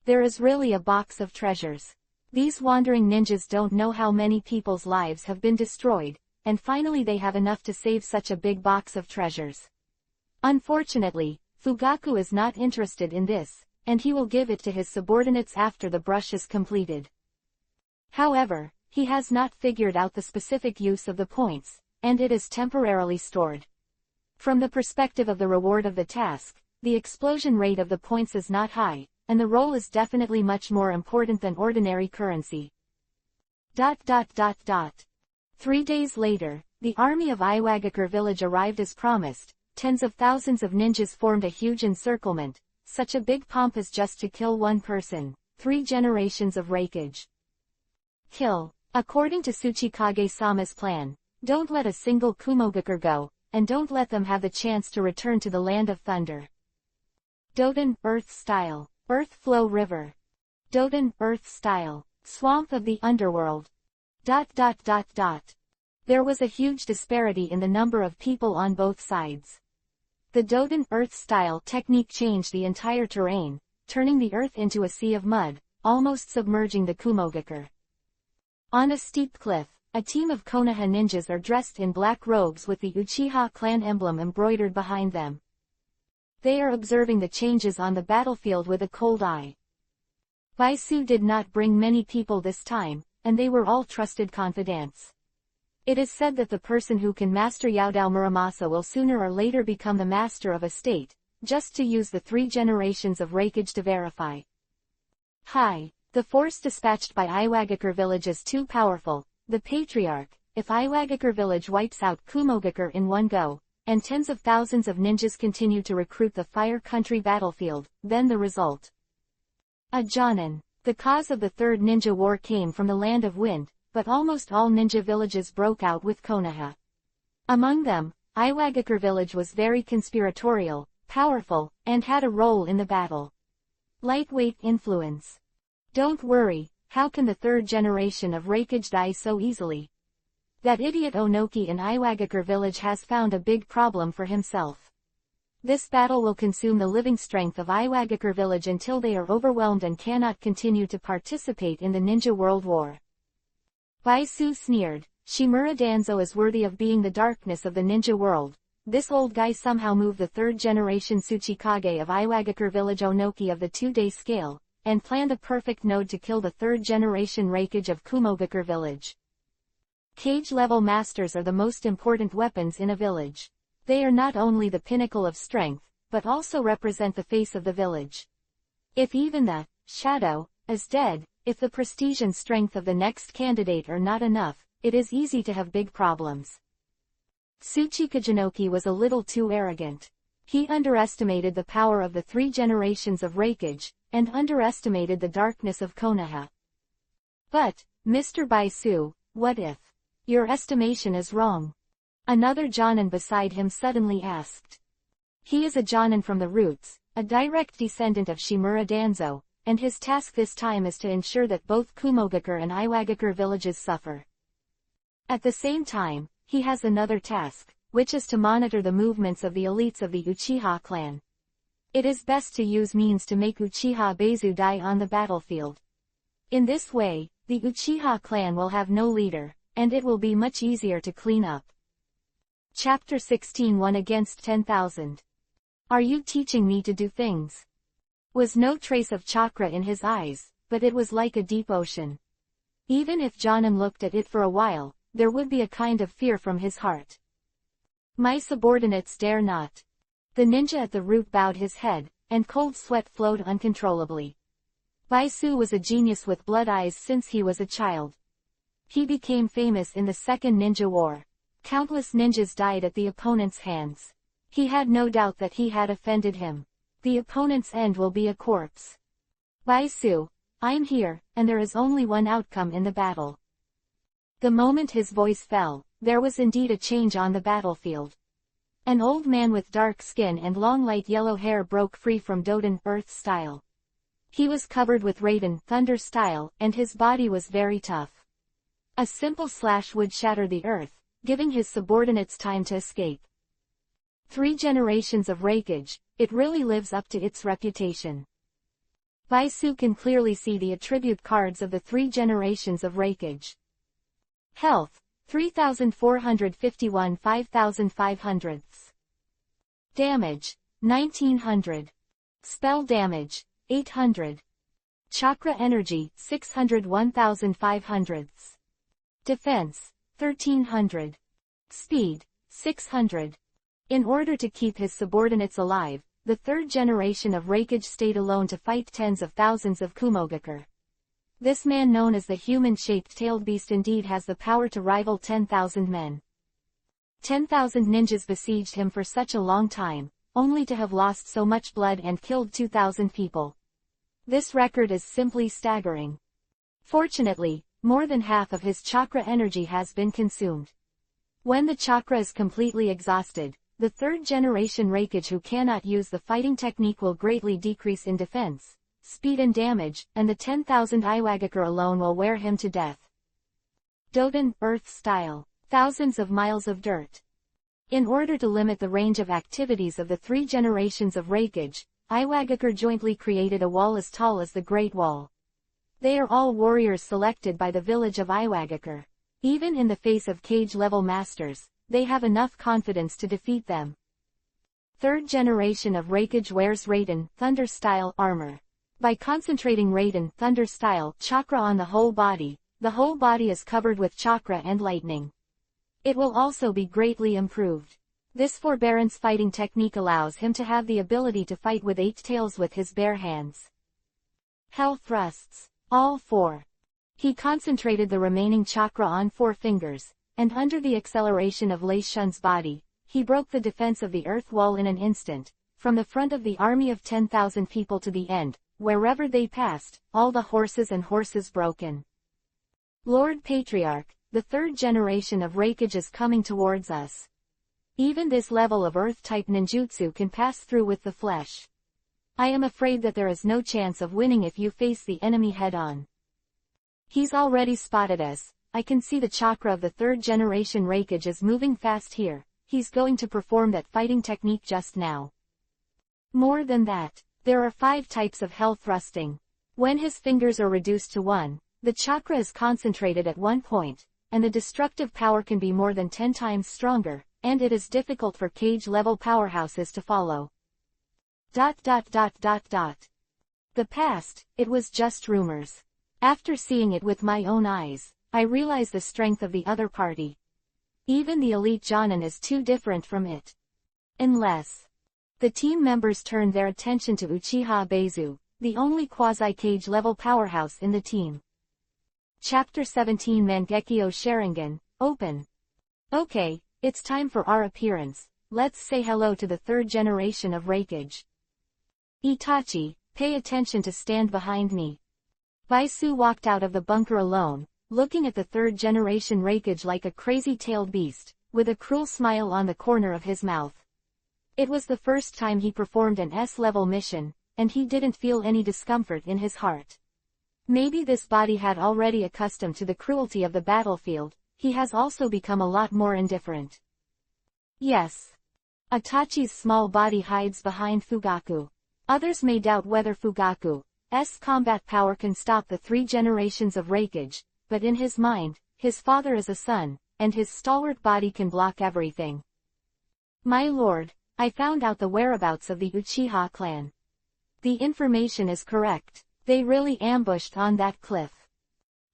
There is really a box of treasures. These wandering ninjas don't know how many people's lives have been destroyed, and finally they have enough to save such a big box of treasures. Unfortunately, Fugaku is not interested in this, and he will give it to his subordinates after the brush is completed. However, he has not figured out the specific use of the points, and it is temporarily stored. From the perspective of the reward of the task, the explosion rate of the points is not high, and the roll is definitely much more important than ordinary currency. 3 days later, the army of Iwagakure village arrived as promised. Tens of thousands of ninjas formed a huge encirclement. Such a big pomp is just to kill one person. 3 generations of Raikage. Kill. According to Tsuchikage-sama's plan, don't let a single Kumogakure go, and don't let them have the chance to return to the land of thunder. Doden, Earth Style. Earth Flow River. Doden, Earth Style. Swamp of the Underworld. ... There was a huge disparity in the number of people on both sides. The Doden Earth Style technique changed the entire terrain, turning the earth into a sea of mud, almost submerging the Kumogakure. On a steep cliff, a team of Konoha ninjas are dressed in black robes with the Uchiha clan emblem embroidered behind them. They are observing the changes on the battlefield with a cold eye. Baisu did not bring many people this time, and they were all trusted confidants. It is said that the person who can master Yaodao Muramasa will sooner or later become the master of a state. just to use the 3 generations of Raikage to verify. Hi. The force dispatched by Iwagakure village is too powerful. The Patriarch, if Iwagakure village wipes out Kumogakure in one go, and tens of thousands of ninjas continue to recruit the Fire Country battlefield, then the result. A Jonin. The cause of the Third Ninja War came from the Land of Wind, but almost all ninja villages broke out with Konoha. Among them, Iwagakure village was very conspiratorial, powerful, and had a role in the battle. Lightweight influence. Don't worry, how can the 3rd generation of Raikage die so easily? That idiot Onoki in Iwagakure village has found a big problem for himself. This battle will consume the living strength of Iwagakure village until they are overwhelmed and cannot continue to participate in the Ninja World War. Baisu sneered, Shimura Danzo is worthy of being the darkness of the ninja world. This old guy somehow moved the 3rd generation Tsuchikage of Iwagakure village Onoki of the 2-day scale, and planned a perfect node to kill the 3rd generation Raikage of Kumogakure village. Cage-level masters are the most important weapons in a village. They are not only the pinnacle of strength, but also represent the face of the village. If even the shadow is dead, if the prestige and strength of the next candidate are not enough, it is easy to have big problems. Tsuchikage was a little too arrogant. He underestimated the power of the 3 generations of Raikage, and underestimated the darkness of Konoha. But, Mr. Baisu, what if your estimation is wrong? Another Jonin beside him suddenly asked. He is a Jonin from the roots, a direct descendant of Shimura Danzo, and his task this time is to ensure that both Kumogakure and Iwagakure villages suffer. At the same time, he has another task, which is to monitor the movements of the elites of the Uchiha clan. It is best to use means to make Uchiha Beizu die on the battlefield. In this way, the Uchiha clan will have no leader, and it will be much easier to clean up. Chapter 16 1 against 10,000. Are you teaching me to do things? Was no trace of chakra in his eyes, but it was like a deep ocean. Even if Jonin looked at it for a while, there would be a kind of fear from his heart. My subordinates dare not. The ninja at the root bowed his head, and cold sweat flowed uncontrollably. Baisu was a genius with blood eyes since he was a child. He became famous in the Second Ninja War. Countless ninjas died at the opponent's hands. He had no doubt that he had offended him. The opponent's end will be a corpse. Baisu, I'm here, and there is only one outcome in the battle. The moment his voice fell, there was indeed a change on the battlefield. An old man with dark skin and long light yellow hair broke free from Doden Earth style. He was covered with Raiden Thunder style, and his body was very tough. A simple slash would shatter the earth, giving his subordinates time to escape. 3 generations of Raikage, it really lives up to its reputation. Baisu can clearly see the attribute cards of the 3 generations of Raikage. Health, 3,451 5,500. Damage, 1,900. Spell damage, 800. Chakra energy, 600 1,500. Defense, 1,300. Speed, 600. In order to keep his subordinates alive, the 3rd generation of Raikage stayed alone to fight tens of thousands of Kumogakure. This man known as the human-shaped tailed beast indeed has the power to rival 10,000 men. 10,000 ninjas besieged him for such a long time, only to have lost so much blood and killed 2,000 people. This record is simply staggering. Fortunately, more than half of his chakra energy has been consumed. When the chakra is completely exhausted, the 3rd generation Raikage who cannot use the fighting technique will greatly decrease in defense, speed and damage, and the 10,000 Iwagakure alone will wear him to death. Doden Earth style. Thousands of miles of dirt. In order to limit the range of activities of the 3 generations of Raikage, Iwagakure jointly created a wall as tall as the Great Wall. They are all warriors selected by the village of Iwagakure. Even in the face of cage-level masters, they have enough confidence to defeat them. 3rd generation of Raikage wears Raiden Thunder style armor. By concentrating Raiden Thunder style chakra on the whole body is covered with chakra and lightning. It will also be greatly improved. This forbearance fighting technique allows him to have the ability to fight with 8 tails with his bare hands. Hell thrusts. All 4. He concentrated the remaining chakra on 4 fingers, and under the acceleration of Lei Shun's body, he broke the defense of the earth wall in an instant, from the front of the army of 10,000 people to the end, wherever they passed, all the horses and horses broken. Lord Patriarch, the 3rd generation of Raikage is coming towards us. Even this level of earth-type ninjutsu can pass through with the flesh. I am afraid that there is no chance of winning if you face the enemy head-on. He's already spotted us. I can see the chakra of the 3rd generation Raikage is moving fast here. He's going to perform that fighting technique just now. More than that, there are 5 types of hell thrusting. When his fingers are reduced to 1, the chakra is concentrated at one point, and the destructive power can be more than 10 times stronger, and it is difficult for cage-level powerhouses to follow. The past, it was just rumors. After seeing it with my own eyes, I realize the strength of the other party. Even the elite Jonin is too different from it. Unless the team members turned their attention to Uchiha Abezu, the only quasi-cage level powerhouse in the team. Chapter 17 Mangekyo Sharingan, Open. Okay, it's time for our appearance. Let's say hello to the 3rd generation of Raikage. Itachi, pay attention to stand behind me. Baisu walked out of the bunker alone, looking at the 3rd generation Raikage like a crazy-tailed beast, with a cruel smile on the corner of his mouth. It was the first time he performed an S-level mission, and he didn't feel any discomfort in his heart. Maybe this body had already accustomed to the cruelty of the battlefield. He has also become a lot more indifferent. Yes. Itachi's small body hides behind Fugaku. Others may doubt whether Fugaku's combat power can stop the 3 generations of Raikage, but in his mind, his father is a son, and his stalwart body can block everything. My lord, I found out the whereabouts of the Uchiha clan. The information is correct. They really ambushed on that cliff.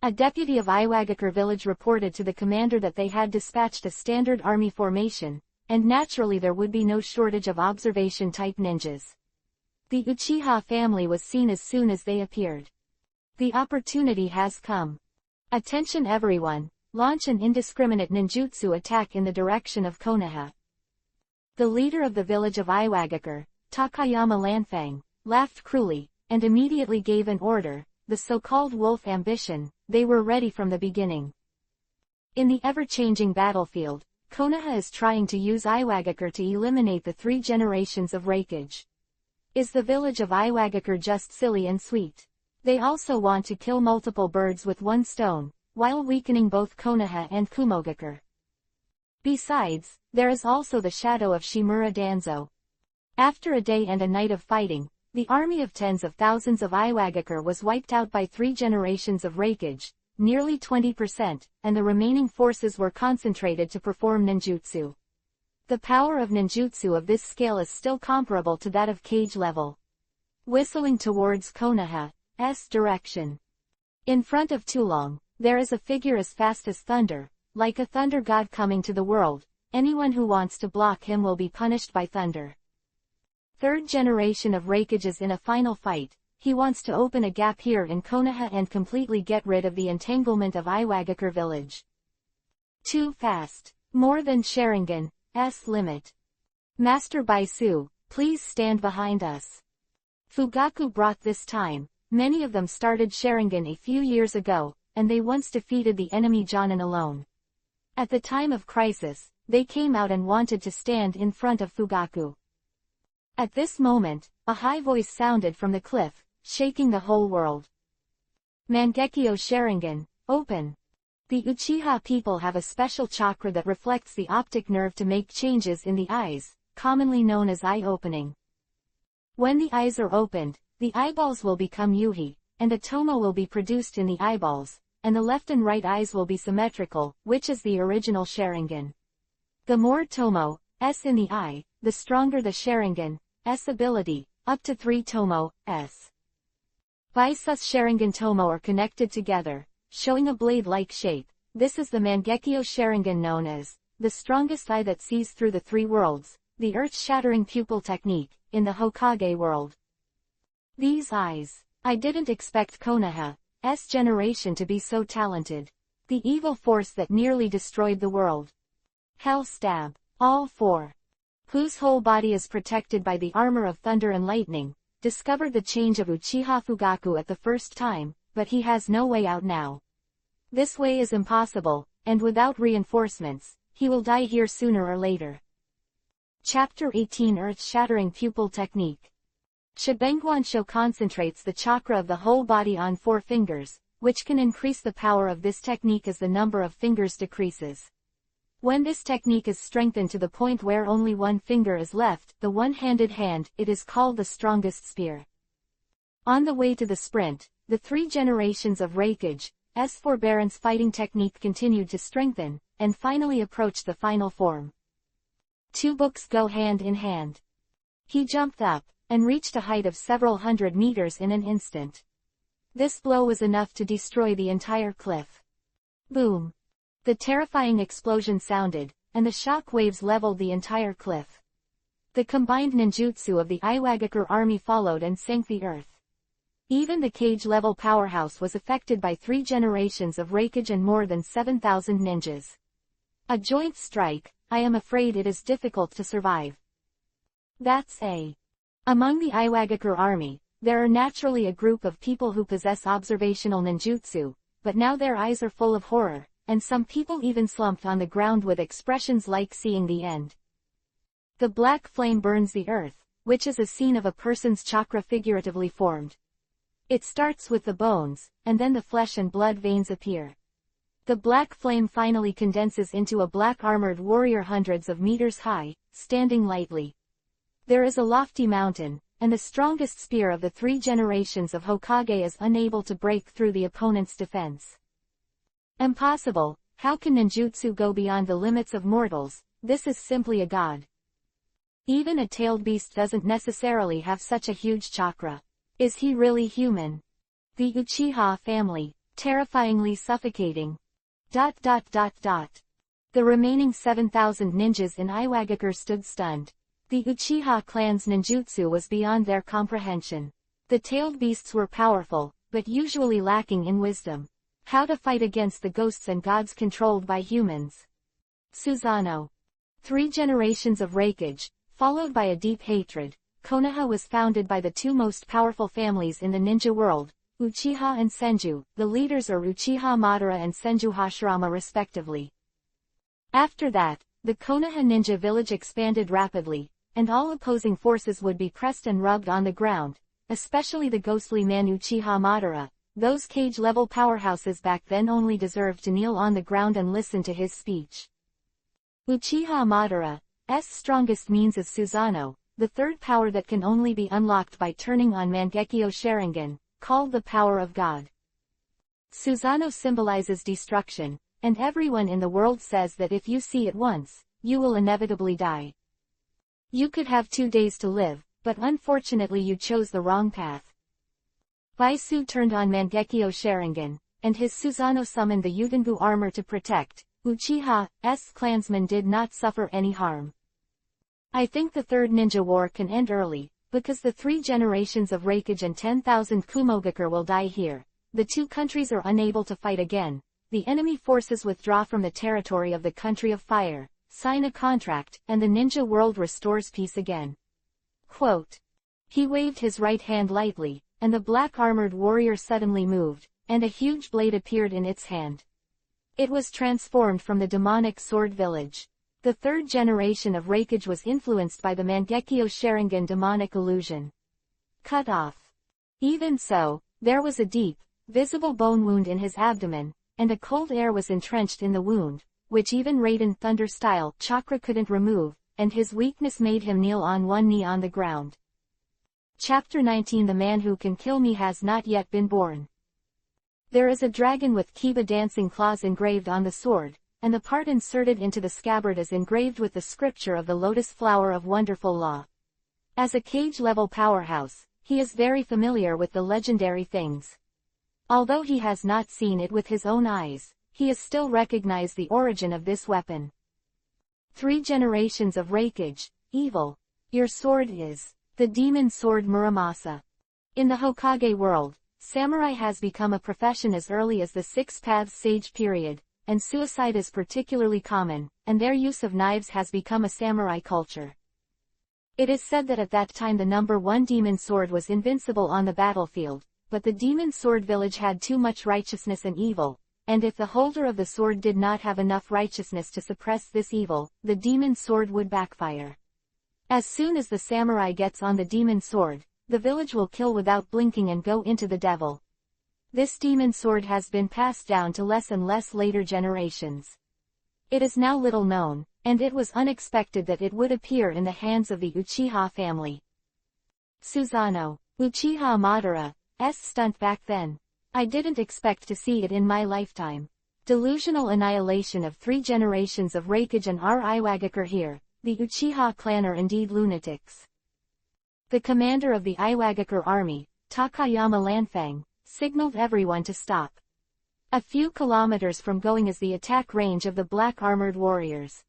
A deputy of Iwagakure village reported to the commander that they had dispatched a standard army formation, and naturally there would be no shortage of observation-type ninjas. The Uchiha family was seen as soon as they appeared. The opportunity has come. Attention everyone, launch an indiscriminate ninjutsu attack in the direction of Konoha. The leader of the village of Iwagakure, Takayama Lanfang, laughed cruelly, and immediately gave an order, the so-called wolf ambition. They were ready from the beginning. In the ever-changing battlefield, Konoha is trying to use Iwagakure to eliminate the 3 generations of Raikage. Is the village of Iwagakure just silly and sweet? They also want to kill multiple birds with one stone, while weakening both Konoha and Kumogakure. Besides, there is also the shadow of Shimura Danzo. After a day and a night of fighting, the army of tens of thousands of Iwagakure was wiped out by 3 generations of Raikage, nearly 20%, and the remaining forces were concentrated to perform ninjutsu. The power of ninjutsu of this scale is still comparable to that of cage level. Whistling towards Konoha's direction. In front of Tulong, there is a figure as fast as thunder, like a thunder god coming to the world. Anyone who wants to block him will be punished by thunder. 3rd generation of Raikage is in a final fight. He wants to open a gap here in Konoha and completely get rid of the entanglement of Iwagakure village. Too fast. More than Sharingan's limit. Master Baisu, please stand behind us. Fugaku brought this time. Many of them started Sharingan a few years ago, and they once defeated the enemy Jonin alone. At the time of crisis, they came out and wanted to stand in front of Fugaku. At this moment, a high voice sounded from the cliff, shaking the whole world. Mangekyo Sharingan, open. The Uchiha people have a special chakra that reflects the optic nerve to make changes in the eyes, commonly known as eye opening. When the eyes are opened, the eyeballs will become yuhi, and a tomo will be produced in the eyeballs, and the left and right eyes will be symmetrical, which is the original Sharingan. The more tomo's in the eye, the stronger the Sharingan's ability, up to 3 tomo's. Baisus Sharingan tomo are connected together, showing a blade-like shape. This is the Mangekyo Sharingan known as the strongest eye that sees through the three worlds, the earth-shattering pupil technique, in the Hokage world. These eyes. I didn't expect Konoha's generation to be so talented. The evil force that nearly destroyed the world. Hell stab. All four. Whose whole body is protected by the armor of thunder and lightning, discovered the change of Uchiha Fugaku at the first time, but he has no way out now. This way is impossible, and without reinforcements, he will die here sooner or later. Chapter 18 Earth-Shattering Pupil Technique. Shibengwansho concentrates the chakra of the whole body on 4 fingers, which can increase the power of this technique as the number of fingers decreases. When this technique is strengthened to the point where only 1 finger is left, the one-handed hand, it is called the strongest spear. On the way to the sprint, the 3 generations of Raikage's forbearance fighting technique continued to strengthen, and finally approached the final form. 2 books go hand in hand. He jumped up, and reached a height of several hundred meters in an instant. This blow was enough to destroy the entire cliff. Boom! The terrifying explosion sounded, and the shock waves leveled the entire cliff. The combined ninjutsu of the Iwagakure army followed and sank the earth. Even the cage-level powerhouse was affected by 3 generations of Raikage and more than 7,000 ninjas. A joint strike, I am afraid it is difficult to survive. That's a. Among the Iwagakure army, there are naturally a group of people who possess observational ninjutsu, but now their eyes are full of horror, and some people even slumped on the ground with expressions like seeing the end. The black flame burns the earth, which is a scene of a person's chakra figuratively formed. It starts with the bones, and then the flesh and blood veins appear. The black flame finally condenses into a black armored warrior hundreds of meters high, standing lightly. There is a lofty mountain, and the strongest spear of the 3 generations of Hokage is unable to break through the opponent's defense. Impossible, how can ninjutsu go beyond the limits of mortals? This is simply a god. Even a tailed beast doesn't necessarily have such a huge chakra. Is he really human? The Uchiha family, terrifyingly suffocating. The remaining 7,000 ninjas in Iwagakure stood stunned. The Uchiha clan's ninjutsu was beyond their comprehension. The tailed beasts were powerful, but usually lacking in wisdom. How to fight against the ghosts and gods controlled by humans. Susanoo. 3 generations of Raikage, followed by a deep hatred. Konoha was founded by the 2 most powerful families in the ninja world, Uchiha and Senju. The leaders are Uchiha Madara and Senju Hashirama respectively. After that, the Konoha ninja village expanded rapidly, and all opposing forces would be pressed and rubbed on the ground, especially the ghostly man Uchiha Madara. Those cage-level powerhouses back then only deserved to kneel on the ground and listen to his speech. Uchiha Madara's strongest means is Susanoo, the 3rd power that can only be unlocked by turning on Mangekyo Sharingan, called the power of God. Susanoo symbolizes destruction, and everyone in the world says that if you see it once, you will inevitably die. You could have 2 days to live, but unfortunately you chose the wrong path. Baisu turned on Mangekyo Sharingan, and his Susanoo summoned the Yutenbu armor to protect. Uchiha's clansmen did not suffer any harm. I think the 3rd ninja war can end early, because the 3 generations of Raikage and 10,000 Kumogakure will die here. The 2 countries are unable to fight again. The enemy forces withdraw from the territory of the country of fire, sign a contract, and the ninja world restores peace again. Quote. He waved his right hand lightly, and the black-armored warrior suddenly moved, and a huge blade appeared in its hand. It was transformed from the demonic sword village. The 3rd generation of Raikage was influenced by the Mangekyo Sharingan demonic illusion. Cut off. Even so, there was a deep, visible bone wound in his abdomen, and a cold air was entrenched in the wound, which even Raiden Thunder-style chakra couldn't remove, and his weakness made him kneel on one knee on the ground. Chapter 19 The man who can kill me has not yet been born. There is a dragon with Kiba dancing claws engraved on the sword, and the part inserted into the scabbard is engraved with the scripture of the lotus flower of wonderful law. As a cage-level powerhouse, he is very familiar with the legendary things. Although he has not seen it with his own eyes, he has still recognized the origin of this weapon. 3 generations of Raikage, evil. Your sword is the demon sword Muramasa. In the Hokage world, samurai has become a profession as early as the Six Paths Sage period, and suicide is particularly common, and their use of knives has become a samurai culture. It is said that at that time the number 1 demon sword was invincible on the battlefield, but the demon sword village had too much righteousness and evil, and if the holder of the sword did not have enough righteousness to suppress this evil, the demon sword would backfire. As soon as the samurai gets on the demon sword, the village will kill without blinking and go into the devil. This demon sword has been passed down to less and less later generations. It is now little known, and it was unexpected that it would appear in the hands of the Uchiha family. Susanoo, Uchiha Madara's stunt back then. I didn't expect to see it in my lifetime. Delusional annihilation of 3 generations of Raikage and R. Iwagakure here. The Uchiha clan are indeed lunatics. The commander of the Iwagakure army, Takayama Lanfang, signaled everyone to stop. A few kilometers from going is the attack range of the black armored warriors.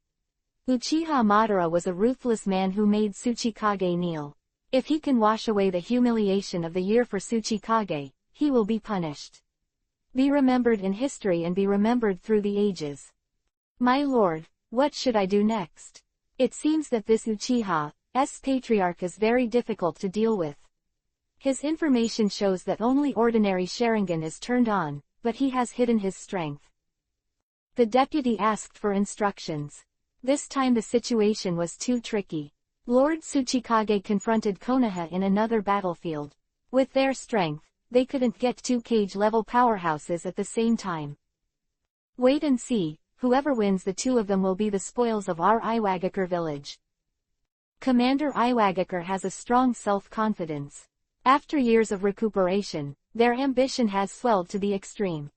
Uchiha Madara was a ruthless man who made Tsuchikage kneel. If he can wash away the humiliation of the year for Tsuchikage, he will be punished. Be remembered in history and be remembered through the ages. My lord, what should I do next? It seems that this Uchiha's patriarch is very difficult to deal with. His information shows that only ordinary Sharingan is turned on, but he has hidden his strength. The deputy asked for instructions. This time the situation was too tricky. Lord Tsuchikage confronted Konoha in another battlefield. With their strength, they couldn't get 2 cage-level powerhouses at the same time. Wait and see, whoever wins the 2 of them will be the spoils of our Iwagakure village. Commander Iwagakure has a strong self-confidence. After years of recuperation, their ambition has swelled to the extreme.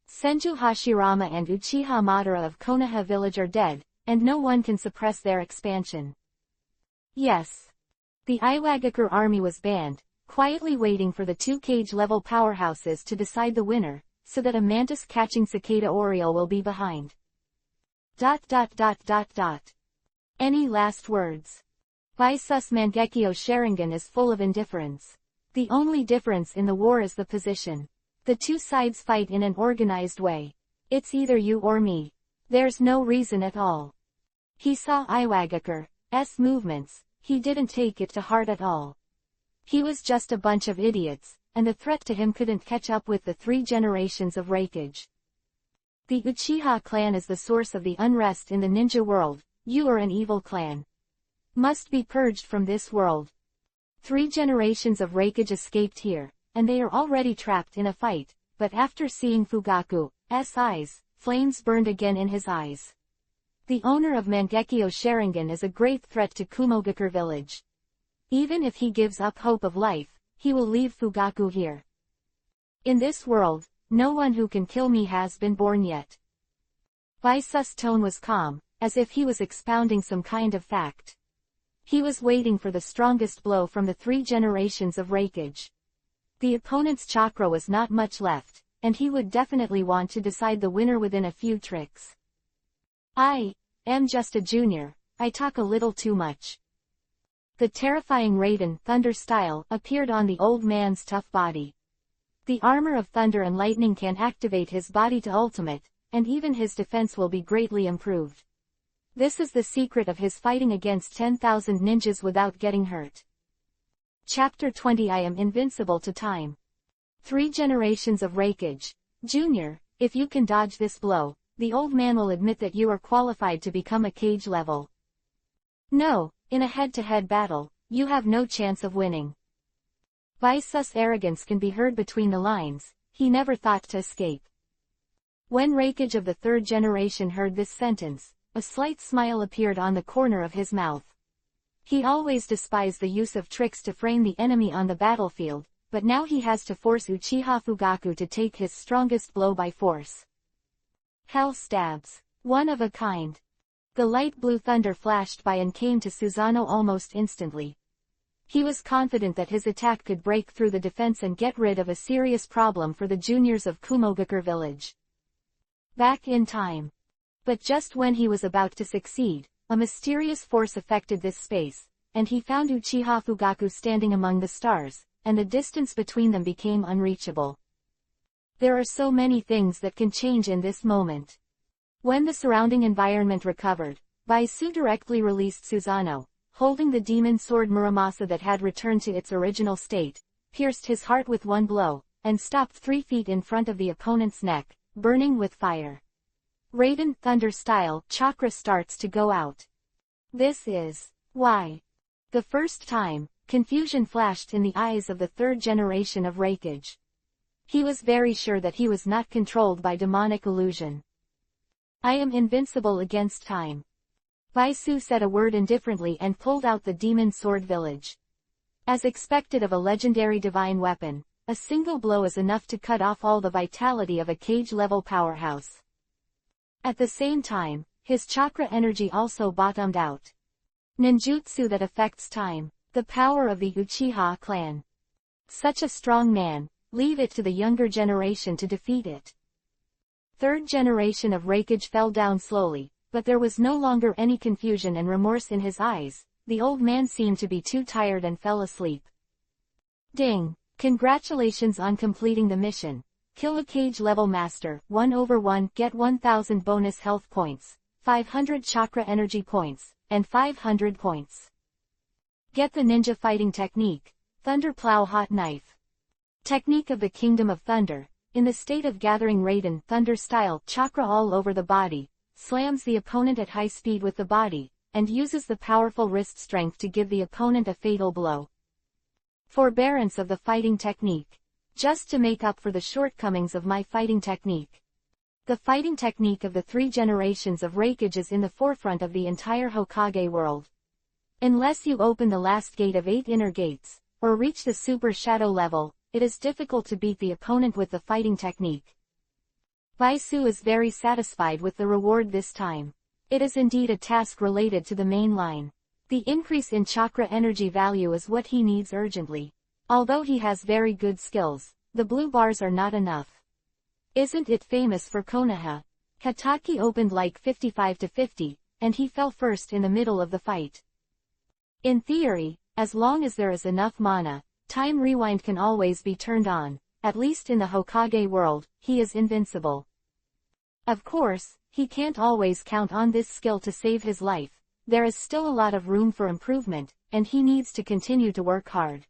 Senju Hashirama and Uchiha Madara of Konoha village are dead, and no one can suppress their expansion. Yes. The Iwagakure army was banned, quietly waiting for the 2 cage-level powerhouses to decide the winner, so that a mantis-catching cicada oriole will be behind. ... Any last words? Visus Mangekyo Sharingan is full of indifference. The only difference in the war is the position. The 2 sides fight in an organized way. It's either you or me. There's no reason at all. He saw Iwagakure's movements, he didn't take it to heart at all. He was just a bunch of idiots, and the threat to him couldn't catch up with the 3 generations of Raikage. The Uchiha clan is the source of the unrest in the ninja world. You are an evil clan. Must be purged from this world. 3 generations of Raikage escaped here, and they are already trapped in a fight, but after seeing Fugaku's eyes, flames burned again in his eyes. The owner of Mangekyo Sharingan is a great threat to Kumogakure village. Even if he gives up hope of life, he will leave Fugaku here. In this world, no one who can kill me has been born yet. Visus' tone was calm, as if he was expounding some kind of fact. He was waiting for the strongest blow from the 3 generations of Raikage. The opponent's chakra was not much left, and he would definitely want to decide the winner within a few tricks. I am just a junior, I talk a little too much. The terrifying Raiden Thunder style appeared on the old man's tough body. The armor of thunder and lightning can activate his body to ultimate, and even his defense will be greatly improved. This is the secret of his fighting against 10,000 ninjas without getting hurt. Chapter 20 I am invincible to time. 3 generations of Raikage. Junior, if you can dodge this blow, the old man will admit that you are qualified to become a cage level. No, in a head-to-head battle, you have no chance of winning. Visus' arrogance can be heard between the lines, he never thought to escape. When Raikage of the 3rd generation heard this sentence, a slight smile appeared on the corner of his mouth. He always despised the use of tricks to frame the enemy on the battlefield, but now he has to force Uchiha Fugaku to take his strongest blow by force. Hell stabs. One of a kind. The light blue thunder flashed by and came to Susanoo almost instantly. He was confident that his attack could break through the defense and get rid of a serious problem for the juniors of Kumogakure village. Back in time. But just when he was about to succeed, a mysterious force affected this space, and he found Uchiha Fugaku standing among the stars, and the distance between them became unreachable. There are so many things that can change in this moment. When the surrounding environment recovered, Baisu directly released Susanoo, holding the demon sword Muramasa that had returned to its original state, pierced his heart with one blow, and stopped 3 feet in front of the opponent's neck, burning with fire. Raiden Thunder style chakra starts to go out. This is why. The first time, confusion flashed in the eyes of the third generation of Raikage. He was very sure that he was not controlled by demonic illusion. I am invincible against time. Baisu said a word indifferently and pulled out the demon sword village. As expected of a legendary divine weapon, a single blow is enough to cut off all the vitality of a cage-level powerhouse. At the same time, his chakra energy also bottomed out. Ninjutsu that affects time, the power of the Uchiha clan. Such a strong man, leave it to the younger generation to defeat it. Third generation of Raikage fell down slowly, but there was no longer any confusion and remorse in his eyes. The old man seemed to be too tired and fell asleep. Ding! Congratulations on completing the mission. Kill a cage level master, 1/1, get 1000 bonus health points, 500 chakra energy points, and 500 points. Get the ninja fighting technique, Thunder Plow Hot Knife. Technique of the Kingdom of Thunder, in the state of gathering Raiden Thunder style chakra all over the body, slams the opponent at high speed with the body, and uses the powerful wrist strength to give the opponent a fatal blow. Forbearance of the fighting technique. Just to make up for the shortcomings of my fighting technique. The fighting technique of the 3 generations of Raikage is in the forefront of the entire Hokage world. Unless you open the last gate of 8 inner gates, or reach the super shadow level, it is difficult to beat the opponent with the fighting technique. Baisu is very satisfied with the reward this time. It is indeed a task related to the main line. The increase in chakra energy value is what he needs urgently. Although he has very good skills, the blue bars are not enough. Isn't it famous for Konoha? Kataki opened like 55 to 50, and he fell first in the middle of the fight. In theory, as long as there is enough mana, time rewind can always be turned on. At least in the Hokage world, he is invincible. Of course, he can't always count on this skill to save his life. There is still a lot of room for improvement, and he needs to continue to work hard.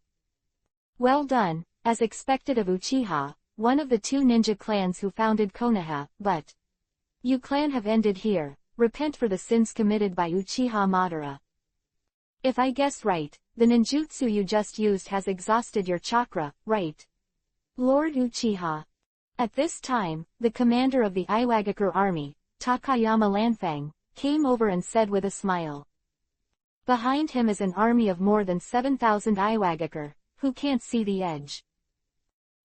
Well done, as expected of Uchiha, one of the 2 ninja clans who founded Konoha, but you clan have ended here. Repent for the sins committed by Uchiha Madara. If I guess right, the ninjutsu you just used has exhausted your chakra, right? Lord Uchiha. At this time, the commander of the Iwagakure army, Takayama Lanfang, came over and said with a smile. Behind him is an army of more than 7,000 Iwagakure, who can't see the edge.